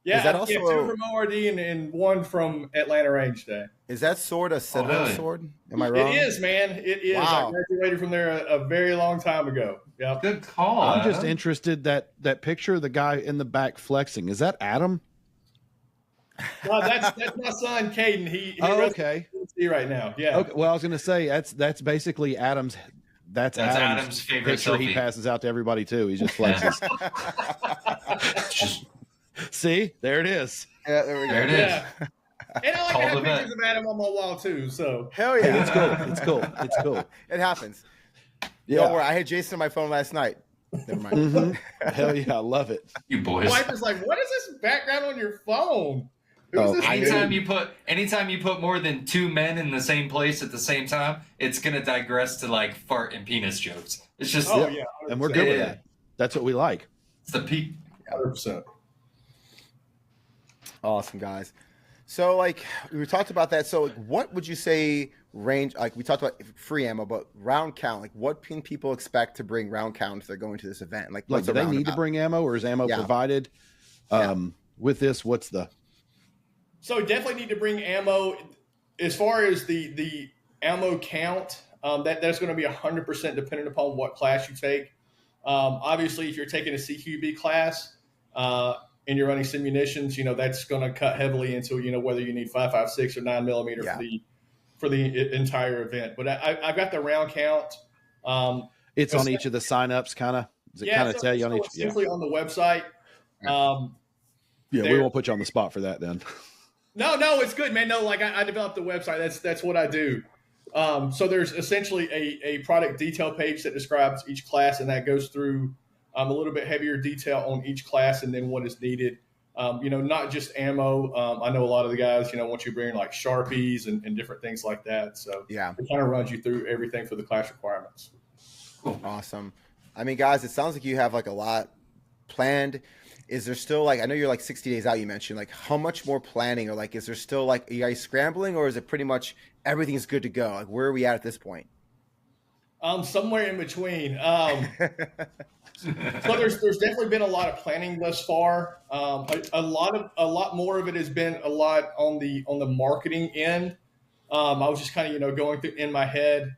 Speaker 3: Yeah,
Speaker 2: is that also
Speaker 3: 2 from ORD and 1 from Atlanta Range Day.
Speaker 2: Is that sword a Citadel sword? Am I wrong?
Speaker 3: It is, man. It is.
Speaker 2: Wow.
Speaker 3: I graduated from there a very long time ago. Yep.
Speaker 4: Good call.
Speaker 1: I'm just interested that picture of the guy in the back flexing. Is that Adam?
Speaker 3: No, that's my son, Caden. He
Speaker 1: okay.
Speaker 3: Right now. Yeah.
Speaker 1: Okay. Well, I was going to say that's basically Adam's. That's Adam's
Speaker 4: favorite
Speaker 1: picture.
Speaker 4: selfie.
Speaker 1: He passes out to everybody too. He just flexes. See, there it is.
Speaker 2: Yeah, there we go.
Speaker 4: There it is.
Speaker 3: Yeah. And I like to have pictures of Adam on my wall too. So
Speaker 2: hell yeah,
Speaker 1: it's cool.
Speaker 2: It happens.
Speaker 1: Yeah.
Speaker 2: Don't worry, I had Jason on my phone last night. Never mind.
Speaker 1: Mm-hmm. Hell yeah, I love it.
Speaker 4: You boys.
Speaker 3: My wife is like, "What is this background on your phone?"
Speaker 4: Anytime you put more than 2 men in the same place at the same time, it's gonna digress to like fart and penis jokes. It's just
Speaker 1: and we're good with that. That's what we like.
Speaker 4: It's the peak.
Speaker 3: 100%.
Speaker 2: Awesome, guys. So, like, we talked about that. So, what would you say range? Like, we talked about free ammo, but round count. Like, what can people expect to bring round count if they're going to this event? Like
Speaker 1: do they need to bring ammo, or is ammo provided? With this, what's the?
Speaker 3: So definitely need to bring ammo. As far as the ammo count, that's going to be 100% dependent upon what class you take. Obviously, if you're taking a CQB class and you're running simunitions, that's going to cut heavily into whether you need 5.56 or 9mm for the entire event. But I've got the round count.
Speaker 1: It's on each of the signups, kind of. Does it kind of tell you on each?
Speaker 3: Essentially on the website.
Speaker 1: We won't put you on the spot for that then.
Speaker 3: No, it's good, man. No, like I developed the website. That's what I do. So there's essentially a product detail page that describes each class, and that goes through a little bit heavier detail on each class and then what is needed. Not just ammo. I know a lot of the guys, want you to bring like Sharpies and different things like that. So it kind of runs you through everything for the class requirements.
Speaker 2: Cool. Awesome. I mean, guys, it sounds like you have like a lot planned. is there still like, I know you're like 60 days out, you mentioned, like how much more planning, or like is there still like, are you guys scrambling, or is it pretty much everything is good to go? Like where are we at this point?
Speaker 3: Somewhere in between. So there's definitely been a lot of planning thus far. A lot more of it has been a lot on the marketing end. I was just kind of going through in my head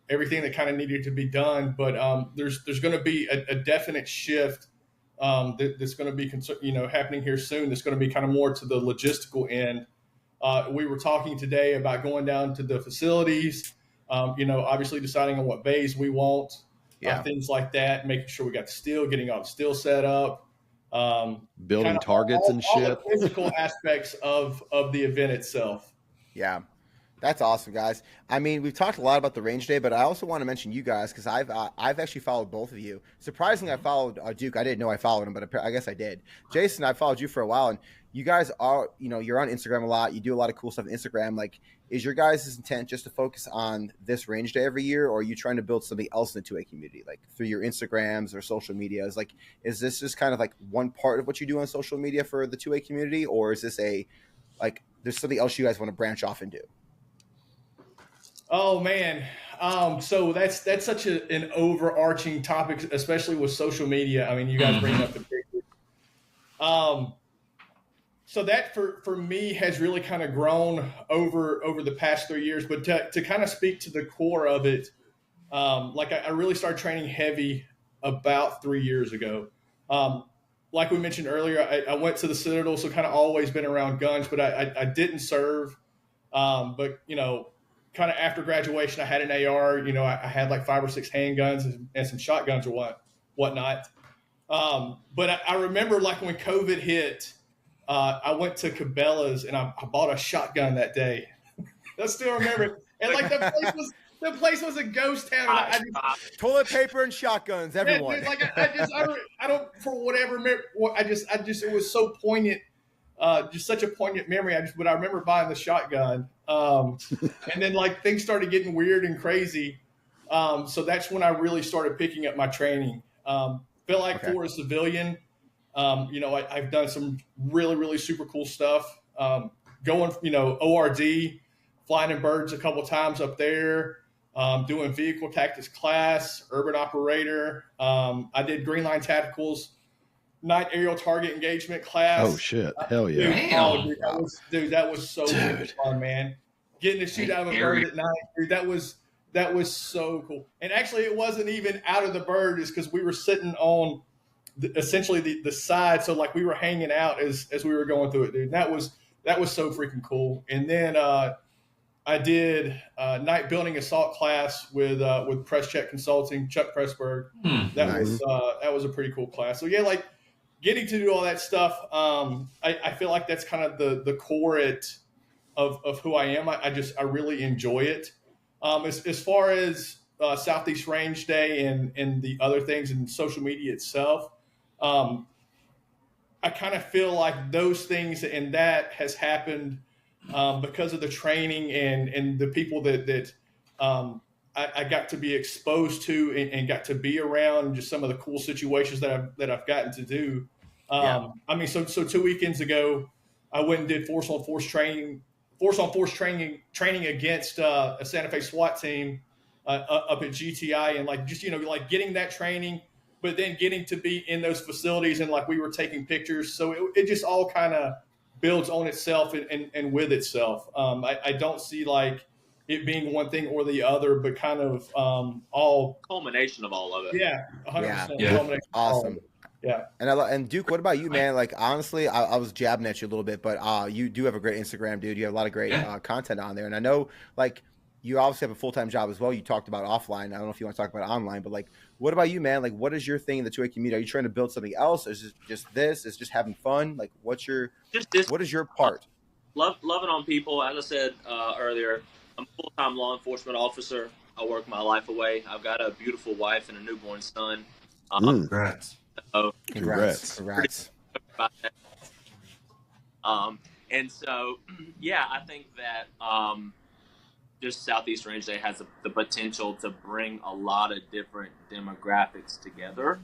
Speaker 3: everything that kind of needed to be done, but there's going to be a definite shift that's going to be happening here soon. That's going to be kind of more to the logistical end. We were talking today about going down to the facilities. Obviously deciding on what bays we want. Things like that, making sure we got the steel, getting all the steel set up,
Speaker 1: building targets and shit.
Speaker 3: All the physical aspects of the event itself.
Speaker 2: Yeah, that's awesome, guys. I mean, we've talked a lot about the range day, but I also want to mention you guys because I've actually followed both of you. Surprisingly, I followed Duke. I didn't know I followed him, but I guess I did. Jason, I followed you for a while, and you guys are, you're on Instagram a lot. You do a lot of cool stuff on Instagram. Like, is your guys' intent just to focus on this range day every year, or are you trying to build something else in the 2A community, like through your Instagrams or social media? Is this just kind of like one part of what you do on social media for the 2A community, or is this there's something else you guys want to branch off and do?
Speaker 3: Oh man. So that's such an overarching topic, especially with social media. I mean, you guys bring up the picture. So that for me has really kind of grown over the past 3 years. But to kind of speak to the core of it, I really started training heavy about 3 years ago. Like we mentioned earlier, I went to the Citadel, so kind of always been around guns, but I didn't serve. But kind of after graduation, I had an AR. I had like 5 or 6 handguns and some shotguns or whatnot. But I remember like when COVID hit. I went to Cabela's and I bought a shotgun that day. I still remember it. And like the place was a ghost town.
Speaker 2: Toilet paper and shotguns, everyone.
Speaker 3: Dude, like I don't for whatever. It was so poignant. Just such a poignant memory. But I remember buying the shotgun. And then like things started getting weird and crazy. So that's when I really started picking up my training. Feel like for a civilian. I've done some really, really super cool stuff. Going, ORD, flying in birds a couple times up there, doing vehicle tactics class, urban operator. I did Green Line Tacticals, night aerial target engagement class.
Speaker 1: Oh shit! Hell yeah!
Speaker 3: That was so fun, man. Getting to shoot out of a bird at night, dude. That was so cool. And actually, it wasn't even out of the bird, is because we were sitting on essentially the side, so like we were hanging out as we were going through it, dude. That was so freaking cool. And then I did night building assault class with Press Check Consulting, Chuck Pressburg. That was a pretty cool class. So yeah, like getting to do all that stuff. I feel like that's kind of the core of who I am. I really enjoy it. As far as Southeast Range Day and the other things in social media itself. I kind of feel like those things and that has happened because of the training and the people that I got to be exposed to and got to be around, and just some of the cool situations that I've gotten to do. I mean, so 2 weekends ago, I went and did force on force training against a Santa Fe SWAT team up at GTI, and like just like getting that training. But then getting to be in those facilities and like we were taking pictures. So it just all kind of builds on itself and with itself. I don't see like it being one thing or the other, but kind of all
Speaker 7: culmination of all of it.
Speaker 3: Yeah, 100%.
Speaker 2: Yeah. Awesome.
Speaker 3: Yeah.
Speaker 2: And Duke, what about you, man? Like, honestly, I was jabbing at you a little bit, but you do have a great Instagram, dude. You have a lot of great content on there. And I know, like, you obviously have a full-time job as well. You talked about offline. I don't know if you want to talk about online, but like, what about you, man? Like, what is your thing in the 2A community? Are you trying to build something else? Is it just this? Is it just having fun? Like, what is your part?
Speaker 7: Loving on people. As I said earlier, I'm a full-time law enforcement officer. I work my life away. I've got a beautiful wife and a newborn son.
Speaker 8: Congrats.
Speaker 2: Congrats.
Speaker 7: And so, yeah, I think that just Southeast Range Day has the potential to bring a lot of different demographics together.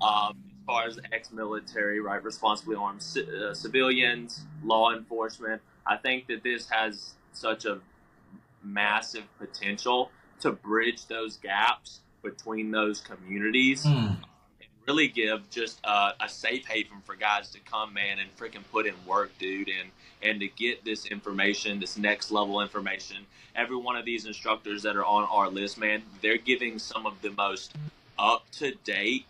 Speaker 7: As far as ex-military, right, responsibly armed civilians, law enforcement, I think that this has such a massive potential to bridge those gaps between those communities and really give just a safe haven for guys to come, man, and freaking put in work, dude, and to get this information, this next level information. Every one of these instructors that are on our list, man, they're giving some of the most up-to-date,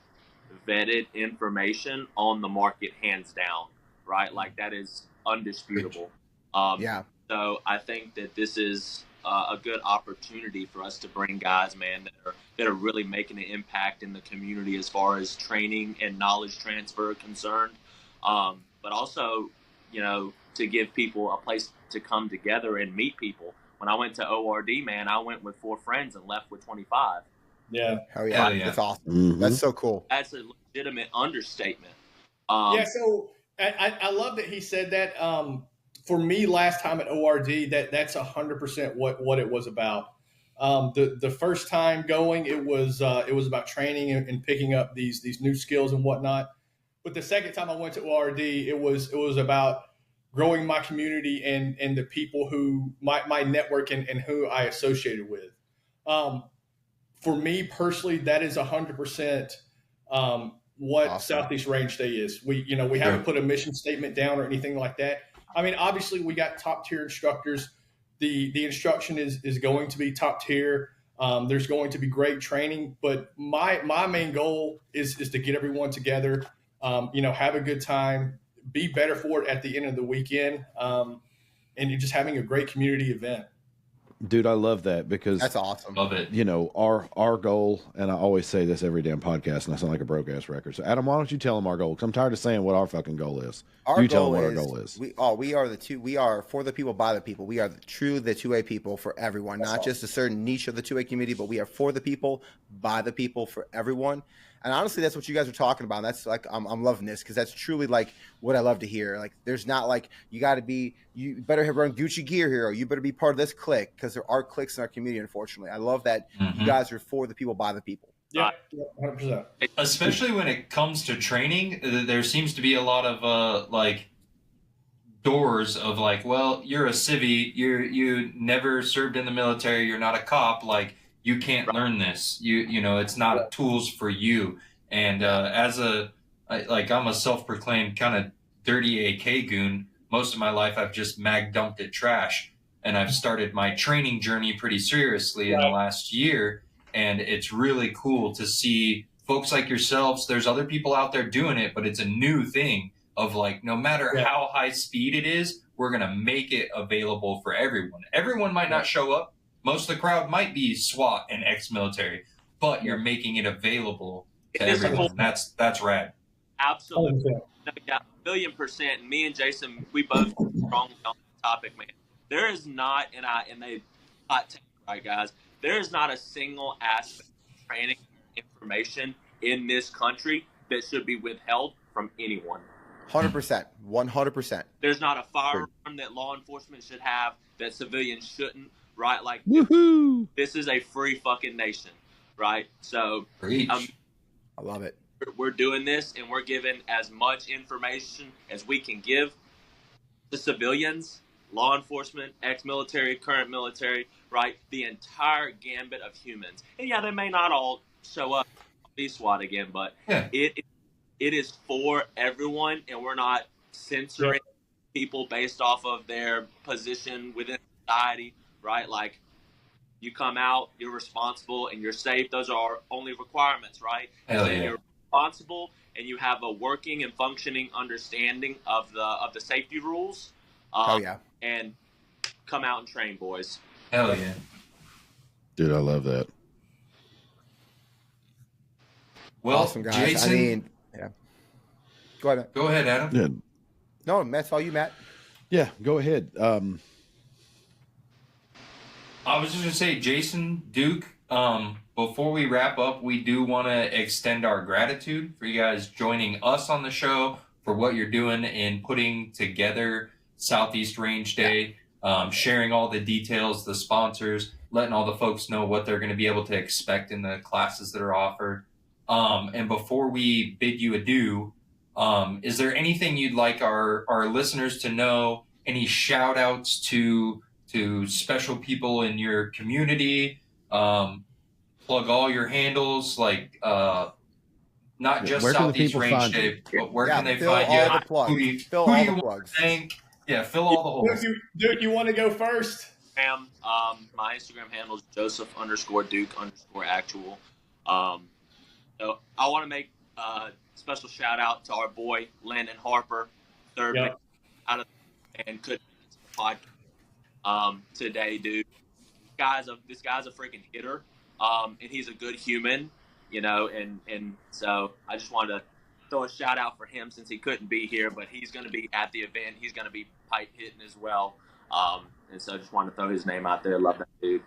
Speaker 7: vetted information on the market, hands down, right? Like, that is undisputable. So I think that this is a good opportunity for us to bring guys, man, that are really making an impact in the community as far as training and knowledge transfer concerned. But also, you know, to give people a place to come together and meet people. When I went to ORD, man, I went with 4 friends and left with 25.
Speaker 3: Yeah.
Speaker 2: Hell yeah. That's awesome. That's so cool.
Speaker 7: That's a legitimate understatement.
Speaker 3: So I love that he said that. For me, last time at ORD, that's 100% what it was about. The first time going, it was about training and picking up these new skills and whatnot. But the second time I went to ORD, it was about growing my community and the people who my network and who I associated with. For me personally, that is 100% what Southeast Range Day is. We haven't put a mission statement down or anything like that. I mean, obviously, we got top tier instructors. The instruction is going to be top tier. There's going to be great training, but my main goal is to get everyone together. Have a good time, be better for it at the end of the weekend, and you're just having a great community event.
Speaker 1: Dude, I love that because
Speaker 2: that's awesome.
Speaker 8: Love it.
Speaker 1: You know, our goal, and I always say this every damn podcast, and I sound like a broke ass record. So, Adam, why don't you tell them our goal? Because I'm tired of saying what our fucking goal is. You tell them what our goal is.
Speaker 2: We are for the people, by the people. We are the 2A people for everyone, not just a certain niche of the 2A community, but we are for the people, by the people, for everyone. And honestly, that's what you guys are talking about. And that's like, I'm loving this because that's truly like what I love to hear. Like, there's not like, you better have run Gucci gear here, or you better be part of this clique, because there are cliques in our community, unfortunately. I love that you guys are for the people, by the people.
Speaker 3: Yeah, 100%.
Speaker 8: Especially when it comes to training, there seems to be a lot of like doors of like, well, you're a civvy, you never served in the military, you're not a cop, like, you can't learn this. You know, it's not tools for you. And I'm a self-proclaimed kind of dirty AK goon. Most of my life, I've just mag dumped at trash, and I've started my training journey pretty seriously in the last year. And it's really cool to see folks like yourselves. There's other people out there doing it, but it's a new thing of like, no matter how high speed it is, we're going to make it available for everyone. Everyone might not show up. Most of the crowd might be SWAT and ex-military, but you're making it available to everyone. That's rad.
Speaker 7: Absolutely. No doubt. 1,000,000%. And me and Jason, we both strongly on the topic, man. There is not, and they hot take, right, guys, there is not a single aspect of training information in this country that should be withheld from anyone.
Speaker 2: 100%. 100%.
Speaker 7: There's not a firearm that law enforcement should have that civilians shouldn't. Right, like this is a free fucking nation, right? So
Speaker 2: I love it.
Speaker 7: We're doing this, and we're giving as much information as we can give to civilians, law enforcement, ex-military, current military, right? The entire gambit of humans. And yeah, they may not all show up on B-SWAT again, but it is for everyone, and we're not censoring people based off of their position within society. Right, like, you come out, you're responsible, and you're safe. Those are our only requirements, right?
Speaker 8: Hell yeah.
Speaker 7: You're responsible, and you have a working and functioning understanding of the safety rules. And come out and train, boys.
Speaker 8: Hell yeah,
Speaker 1: dude, I love that.
Speaker 8: Well,
Speaker 2: awesome, guys.
Speaker 8: Jason,
Speaker 2: I mean, Go ahead,
Speaker 8: Adam.
Speaker 1: Yeah.
Speaker 2: No, that's all you, Matt.
Speaker 1: Yeah, go ahead.
Speaker 8: I was just going to say, Jason, Duke, before we wrap up, we do want to extend our gratitude for you guys joining us on the show, for what you're doing in putting together Southeast Range Day, sharing all the details, the sponsors, letting all the folks know what they're going to be able to expect in the classes that are offered. And before we bid you adieu, is there anything you'd like our listeners to know? Any shout outs to special people in your community? Plug all your handles, like not just
Speaker 1: Where can the
Speaker 8: Southeast
Speaker 1: people
Speaker 8: Range
Speaker 1: find
Speaker 8: Day,
Speaker 1: you?
Speaker 8: but where
Speaker 2: Yeah,
Speaker 8: can they
Speaker 2: fill
Speaker 8: find
Speaker 2: all
Speaker 8: you?
Speaker 2: the plugs.
Speaker 8: Who do you,
Speaker 2: Fill
Speaker 8: who
Speaker 2: all
Speaker 8: do
Speaker 2: the
Speaker 8: you
Speaker 2: plugs.
Speaker 8: want to thank? Yeah, fill all the holes.
Speaker 3: Duke, you want to go first?
Speaker 7: My Instagram handle is Joseph_Duke_actual. So I want to make a special shout out to our boy Landon Harper, third man out of and couldn't get to the podcast today, dude. This guy's a freaking hitter, and he's a good human, and so I just wanted to throw a shout out for him since he couldn't be here, but he's going to be at the event. He's going to be pipe hitting as well. And so I just wanted to throw his name out there. Love that dude.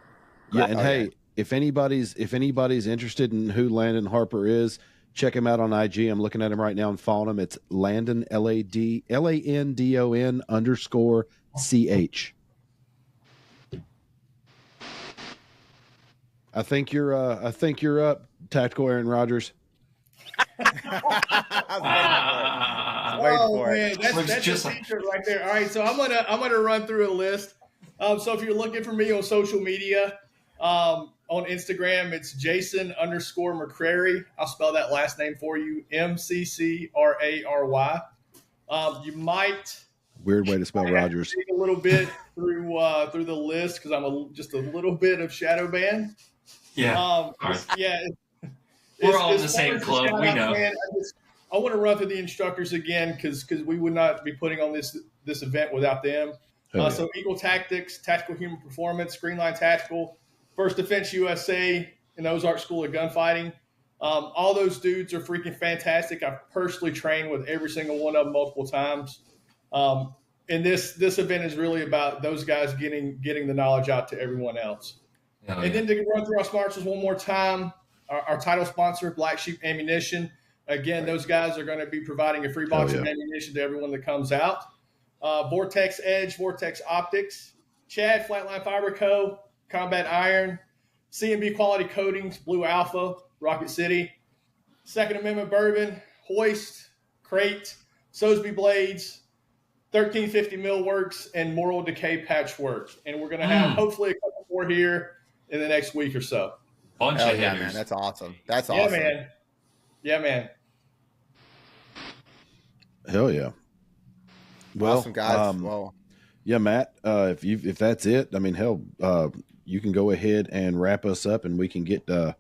Speaker 1: Yeah, and hey, if anybody's interested in who Landon Harper is, check him out on IG. I'm looking at him right now and following him. It's Landon LANDON_CH. I think you're up, Tactical Aaron Rodgers.
Speaker 2: I was waiting for it.
Speaker 3: Man, that's just a feature right there. All right, so I'm gonna run through a list. So if you're looking for me on social media, on Instagram, it's Jason_McCrary. I'll spell that last name for you, MCCRARY. You might
Speaker 1: Weird way to spell Rodgers.
Speaker 3: a little bit through the list because I'm just a little bit of shadow banned.
Speaker 8: Yeah,
Speaker 3: We're
Speaker 8: all in the same club. We know.
Speaker 3: Man, I want to run through the instructors again because we would not be putting on this event without them. So Eagle Tactics, Tactical Human Performance, Greenline Tactical, First Defense USA, and Ozark School of Gunfighting. All those dudes are freaking fantastic. I've personally trained with every single one of them multiple times. And this event is really about those guys getting the knowledge out to everyone else. And then to run through our sponsors one more time, our title sponsor, Black Sheep Ammunition. Again, those guys are going to be providing a free box of ammunition to everyone that comes out. Vortex Edge, Vortex Optics, Chad, Flatline Fiber Co., Combat Iron, C&B Quality Coatings, Blue Alpha, Rocket City, Second Amendment Bourbon, Hoist, Crate, Sosby Blades, 1350 Millworks, and Moral Decay Patchwork. And we're going to have hopefully a couple more here in the next week or so.
Speaker 8: Bunch of
Speaker 2: yeah,
Speaker 8: hitters.
Speaker 2: man. That's awesome. That's awesome.
Speaker 3: Yeah, man.
Speaker 1: Hell yeah. Well,
Speaker 2: awesome, guys.
Speaker 1: Yeah, Matt, if that's it, I mean, hell, you can go ahead and wrap us up and we can get out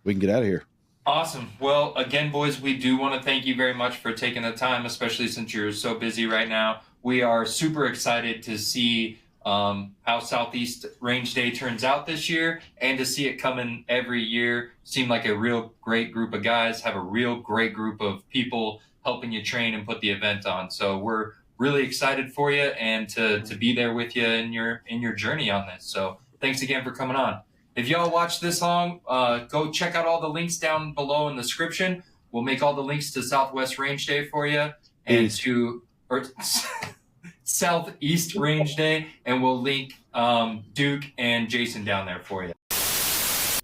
Speaker 1: of here.
Speaker 8: Awesome. Well, again, boys, we do want to thank you very much for taking the time, especially since you're so busy right now. We are super excited to see how Southeast Range Day turns out this year and to see it coming every year. Seem like a real great group of guys, have a real great group of people helping you train and put the event on. So we're really excited for you and to be there with you in your journey on this. So thanks again for coming on. If y'all watched this long, go check out all the links down below in the description. We'll make all the links to Southwest Range Day for you and Southeast Range Day, and we'll link Duke and Jason down there for you.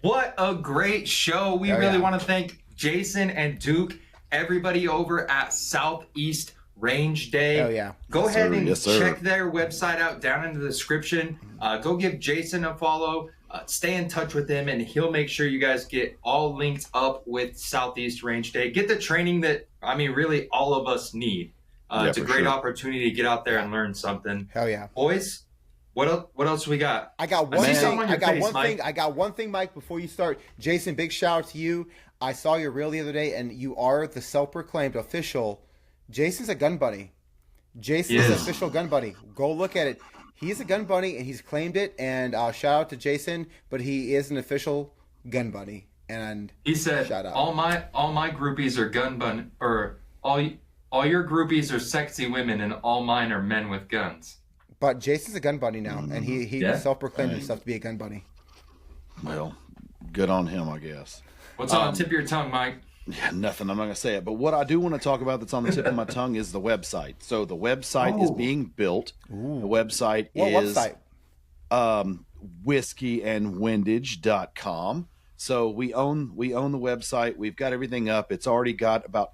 Speaker 4: What a great show. We really want to thank Jason and Duke, everybody over at Southeast Range Day.
Speaker 2: Oh, yeah.
Speaker 4: Go ahead and check their website out down in the description. Go give Jason a follow. Stay in touch with him, and he'll make sure you guys get all linked up with Southeast Range Day. Get the training that, I mean, really all of us need. It's a great opportunity to get out there and learn something.
Speaker 2: Hell yeah.
Speaker 4: Boys, what else we got?
Speaker 2: I got one thing, Mike, before you start. Jason, big shout out to you. I saw your reel the other day, and you are the self-proclaimed official. Jason's a gun bunny. Jason's an official gun bunny. Go look at it. He's a gun bunny, and he's claimed it. And shout out to Jason, but he is an official gun bunny. And
Speaker 4: he said,
Speaker 2: shout out.
Speaker 4: all my groupies are gun bunny, or all your groupies are sexy women, and all mine are men with guns.
Speaker 2: But Jason's a gun bunny now, and he self-proclaimed himself to be a gun bunny.
Speaker 1: Well, good on him, I guess.
Speaker 4: What's on the tip of your tongue, Mike?
Speaker 1: Yeah, nothing. I'm not going to say it. But what I do want to talk about that's on the tip of my tongue is the website. So the website is being built.
Speaker 2: Ooh.
Speaker 1: The website
Speaker 2: What
Speaker 1: is
Speaker 2: website?
Speaker 1: whiskeyandwindage.com. So we own the website. We've got everything up. It's already got about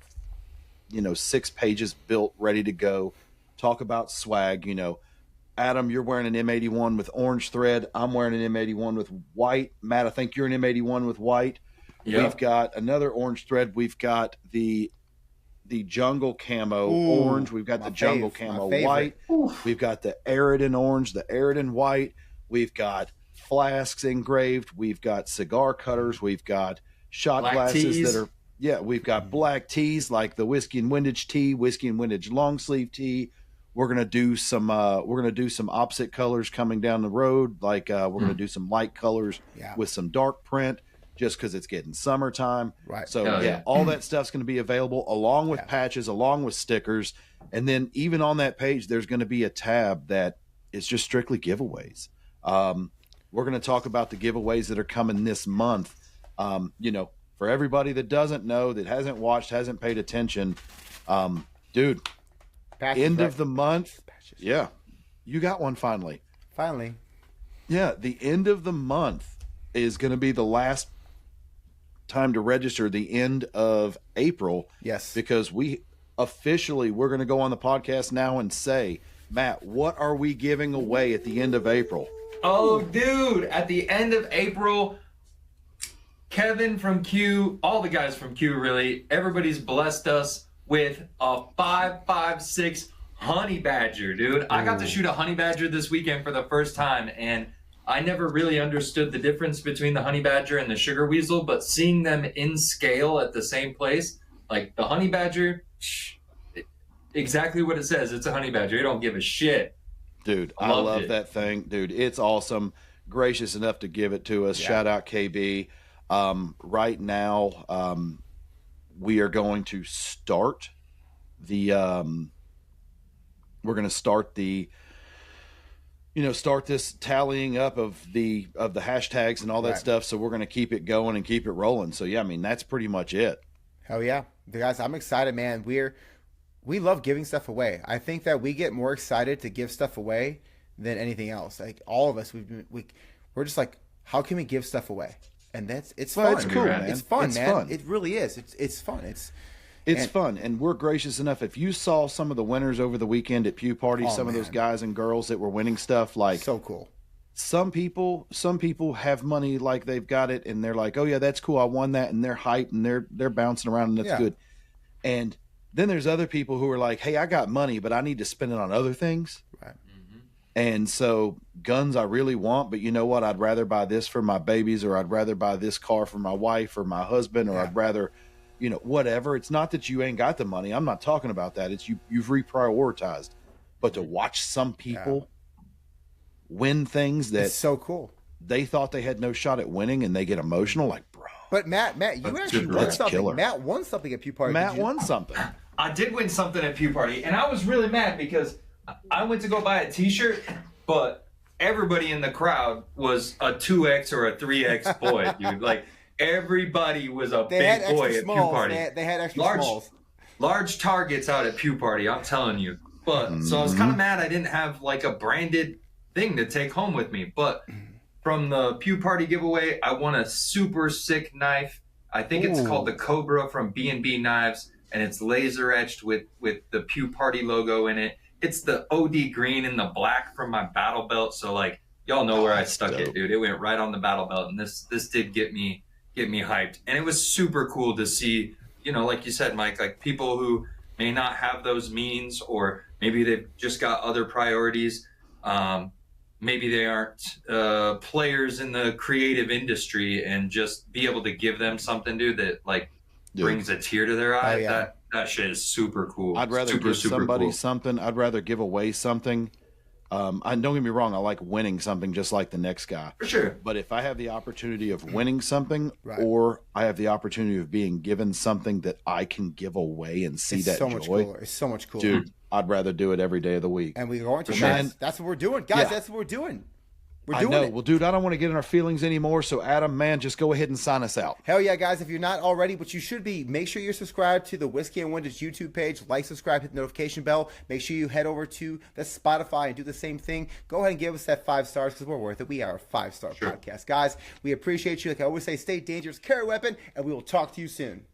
Speaker 1: 6 pages built, ready to go. Talk about swag. Adam, you're wearing an M81 with orange thread. I'm wearing an M81 with white. Matt, I think you're an M81 with white. Yep. We've got another orange thread. We've got the jungle camo orange. We've got the jungle camo white. We've got the Aridin orange, the Aridin white. We've got flasks engraved. We've got cigar cutters. We've got shot
Speaker 4: black
Speaker 1: glasses
Speaker 4: tees.
Speaker 1: that are we've got black tees like the whiskey and windage tee, whiskey and windage long sleeve tee. We're gonna do some opposite colors coming down the road. Like we're gonna do some light colors with some dark print, just because it's getting summertime.
Speaker 2: Right.
Speaker 1: So all that stuff's gonna be available along with patches, along with stickers, and then even on that page, there's gonna be a tab that is just strictly giveaways. We're gonna talk about the giveaways that are coming this month. For everybody that doesn't know, that hasn't watched, hasn't paid attention, dude.
Speaker 2: Patches,
Speaker 1: end
Speaker 2: right?
Speaker 1: of the month.
Speaker 2: Patches.
Speaker 1: Yeah. You got one finally.
Speaker 2: Finally.
Speaker 1: Yeah. The end of the month is going to be the last time to register, the end of April.
Speaker 2: Yes.
Speaker 1: Because we're going to go on the podcast now and say, Matt, what are we giving away at the end of April?
Speaker 4: Oh, dude. At the end of April, Kevin from Q, all the guys from Q, really, everybody's blessed us with a 5.56 honey badger, dude. I got to shoot a honey badger this weekend for the first time, and I never really understood the difference between the honey badger and the sugar weasel, but seeing them in scale at the same place, like the honey badger, exactly what it says. It's a honey badger. It don't give a shit.
Speaker 1: Dude, I love that thing. Dude, it's awesome. Gracious enough to give it to us. Yeah. Shout out KB. Right now, we are going to start start this tallying up of the hashtags and all that stuff. So we're going to keep it going and keep it rolling. So yeah, I mean, that's pretty much it.
Speaker 2: Hell yeah. Guys, I'm excited, man. We love giving stuff away. I think that we get more excited to give stuff away than anything else. Like all of us, we're just like, how can we give stuff away? And it's fun.
Speaker 1: It's cool, man.
Speaker 2: It's fun,
Speaker 1: it's
Speaker 2: man.
Speaker 1: Fun.
Speaker 2: It really is. It's fun.
Speaker 1: It's fun, and we're gracious enough. If you saw some of the winners over the weekend at Pew Party, of those guys and girls that were winning stuff, like
Speaker 2: so cool.
Speaker 1: Some people have money, like they've got it, and they're like, "Oh yeah, that's cool. I won that," and they're hyped and they're bouncing around, and that's good. And then there's other people who are like, "Hey, I got money, but I need to spend it on other things."
Speaker 2: Right.
Speaker 1: And so guns I really want, but you know what? I'd rather buy this for my babies, or I'd rather buy this car for my wife or my husband, or I'd rather, whatever. It's not that you ain't got the money. I'm not talking about that. It's you've reprioritized. But to watch some people win things that
Speaker 2: it's so cool.
Speaker 1: They thought they had no shot at winning, and they get emotional, like, bro.
Speaker 2: But Matt, you actually won something.
Speaker 1: Killer.
Speaker 2: Matt won something at Pew Party.
Speaker 1: Matt won something.
Speaker 4: I did win something at Pew Party, and I was really mad because I went to go buy a T-shirt, but everybody in the crowd was a 2X or a 3X boy, dude. Like, everybody was a big boy at Pew Party.
Speaker 2: They had extra smalls.
Speaker 4: Large targets out at Pew Party, I'm telling you. But so I was kind of mad I didn't have like a branded thing to take home with me. But from the Pew Party giveaway, I won a super sick knife. I think it's called the Cobra from B&B Knives, and it's laser etched with the Pew Party logo in it. It's the OD green and the black from my battle belt. So like, y'all know where I stuck it, dude. It went right on the battle belt, and this did get me hyped. And it was super cool to see, like you said, Mike, like people who may not have those means, or maybe they've just got other priorities. Maybe they aren't players in the creative industry, and just be able to give them something, dude, that like brings a tear to their eye. That shit is super cool.
Speaker 1: I'd rather give somebody something. I'd rather give away something. Don't get me wrong. I like winning something just like the next guy.
Speaker 4: For sure.
Speaker 1: But if I have the opportunity of winning something, or I have the opportunity of being given something that I can give away and see that
Speaker 2: much
Speaker 1: joy,
Speaker 2: cooler. It's so much cooler.
Speaker 1: Dude, I'd rather do it every day of the week.
Speaker 2: And we're going to. That's what we're doing. Guys, that's what we're doing. We're
Speaker 1: I
Speaker 2: doing
Speaker 1: know.
Speaker 2: it.
Speaker 1: Well, dude, I don't want to get in our feelings anymore. So, Adam, man, just go ahead and sign us out.
Speaker 2: Hell yeah, guys. If you're not already, but you should be, make sure you're subscribed to the Whiskey and Wouldnt YouTube page. Like, subscribe, hit the notification bell. Make sure you head over to the Spotify and do the same thing. Go ahead and give us that 5 stars because we're worth it. We are a 5-star podcast. Guys, we appreciate you. Like I always say, stay dangerous, carry a weapon, and we will talk to you soon.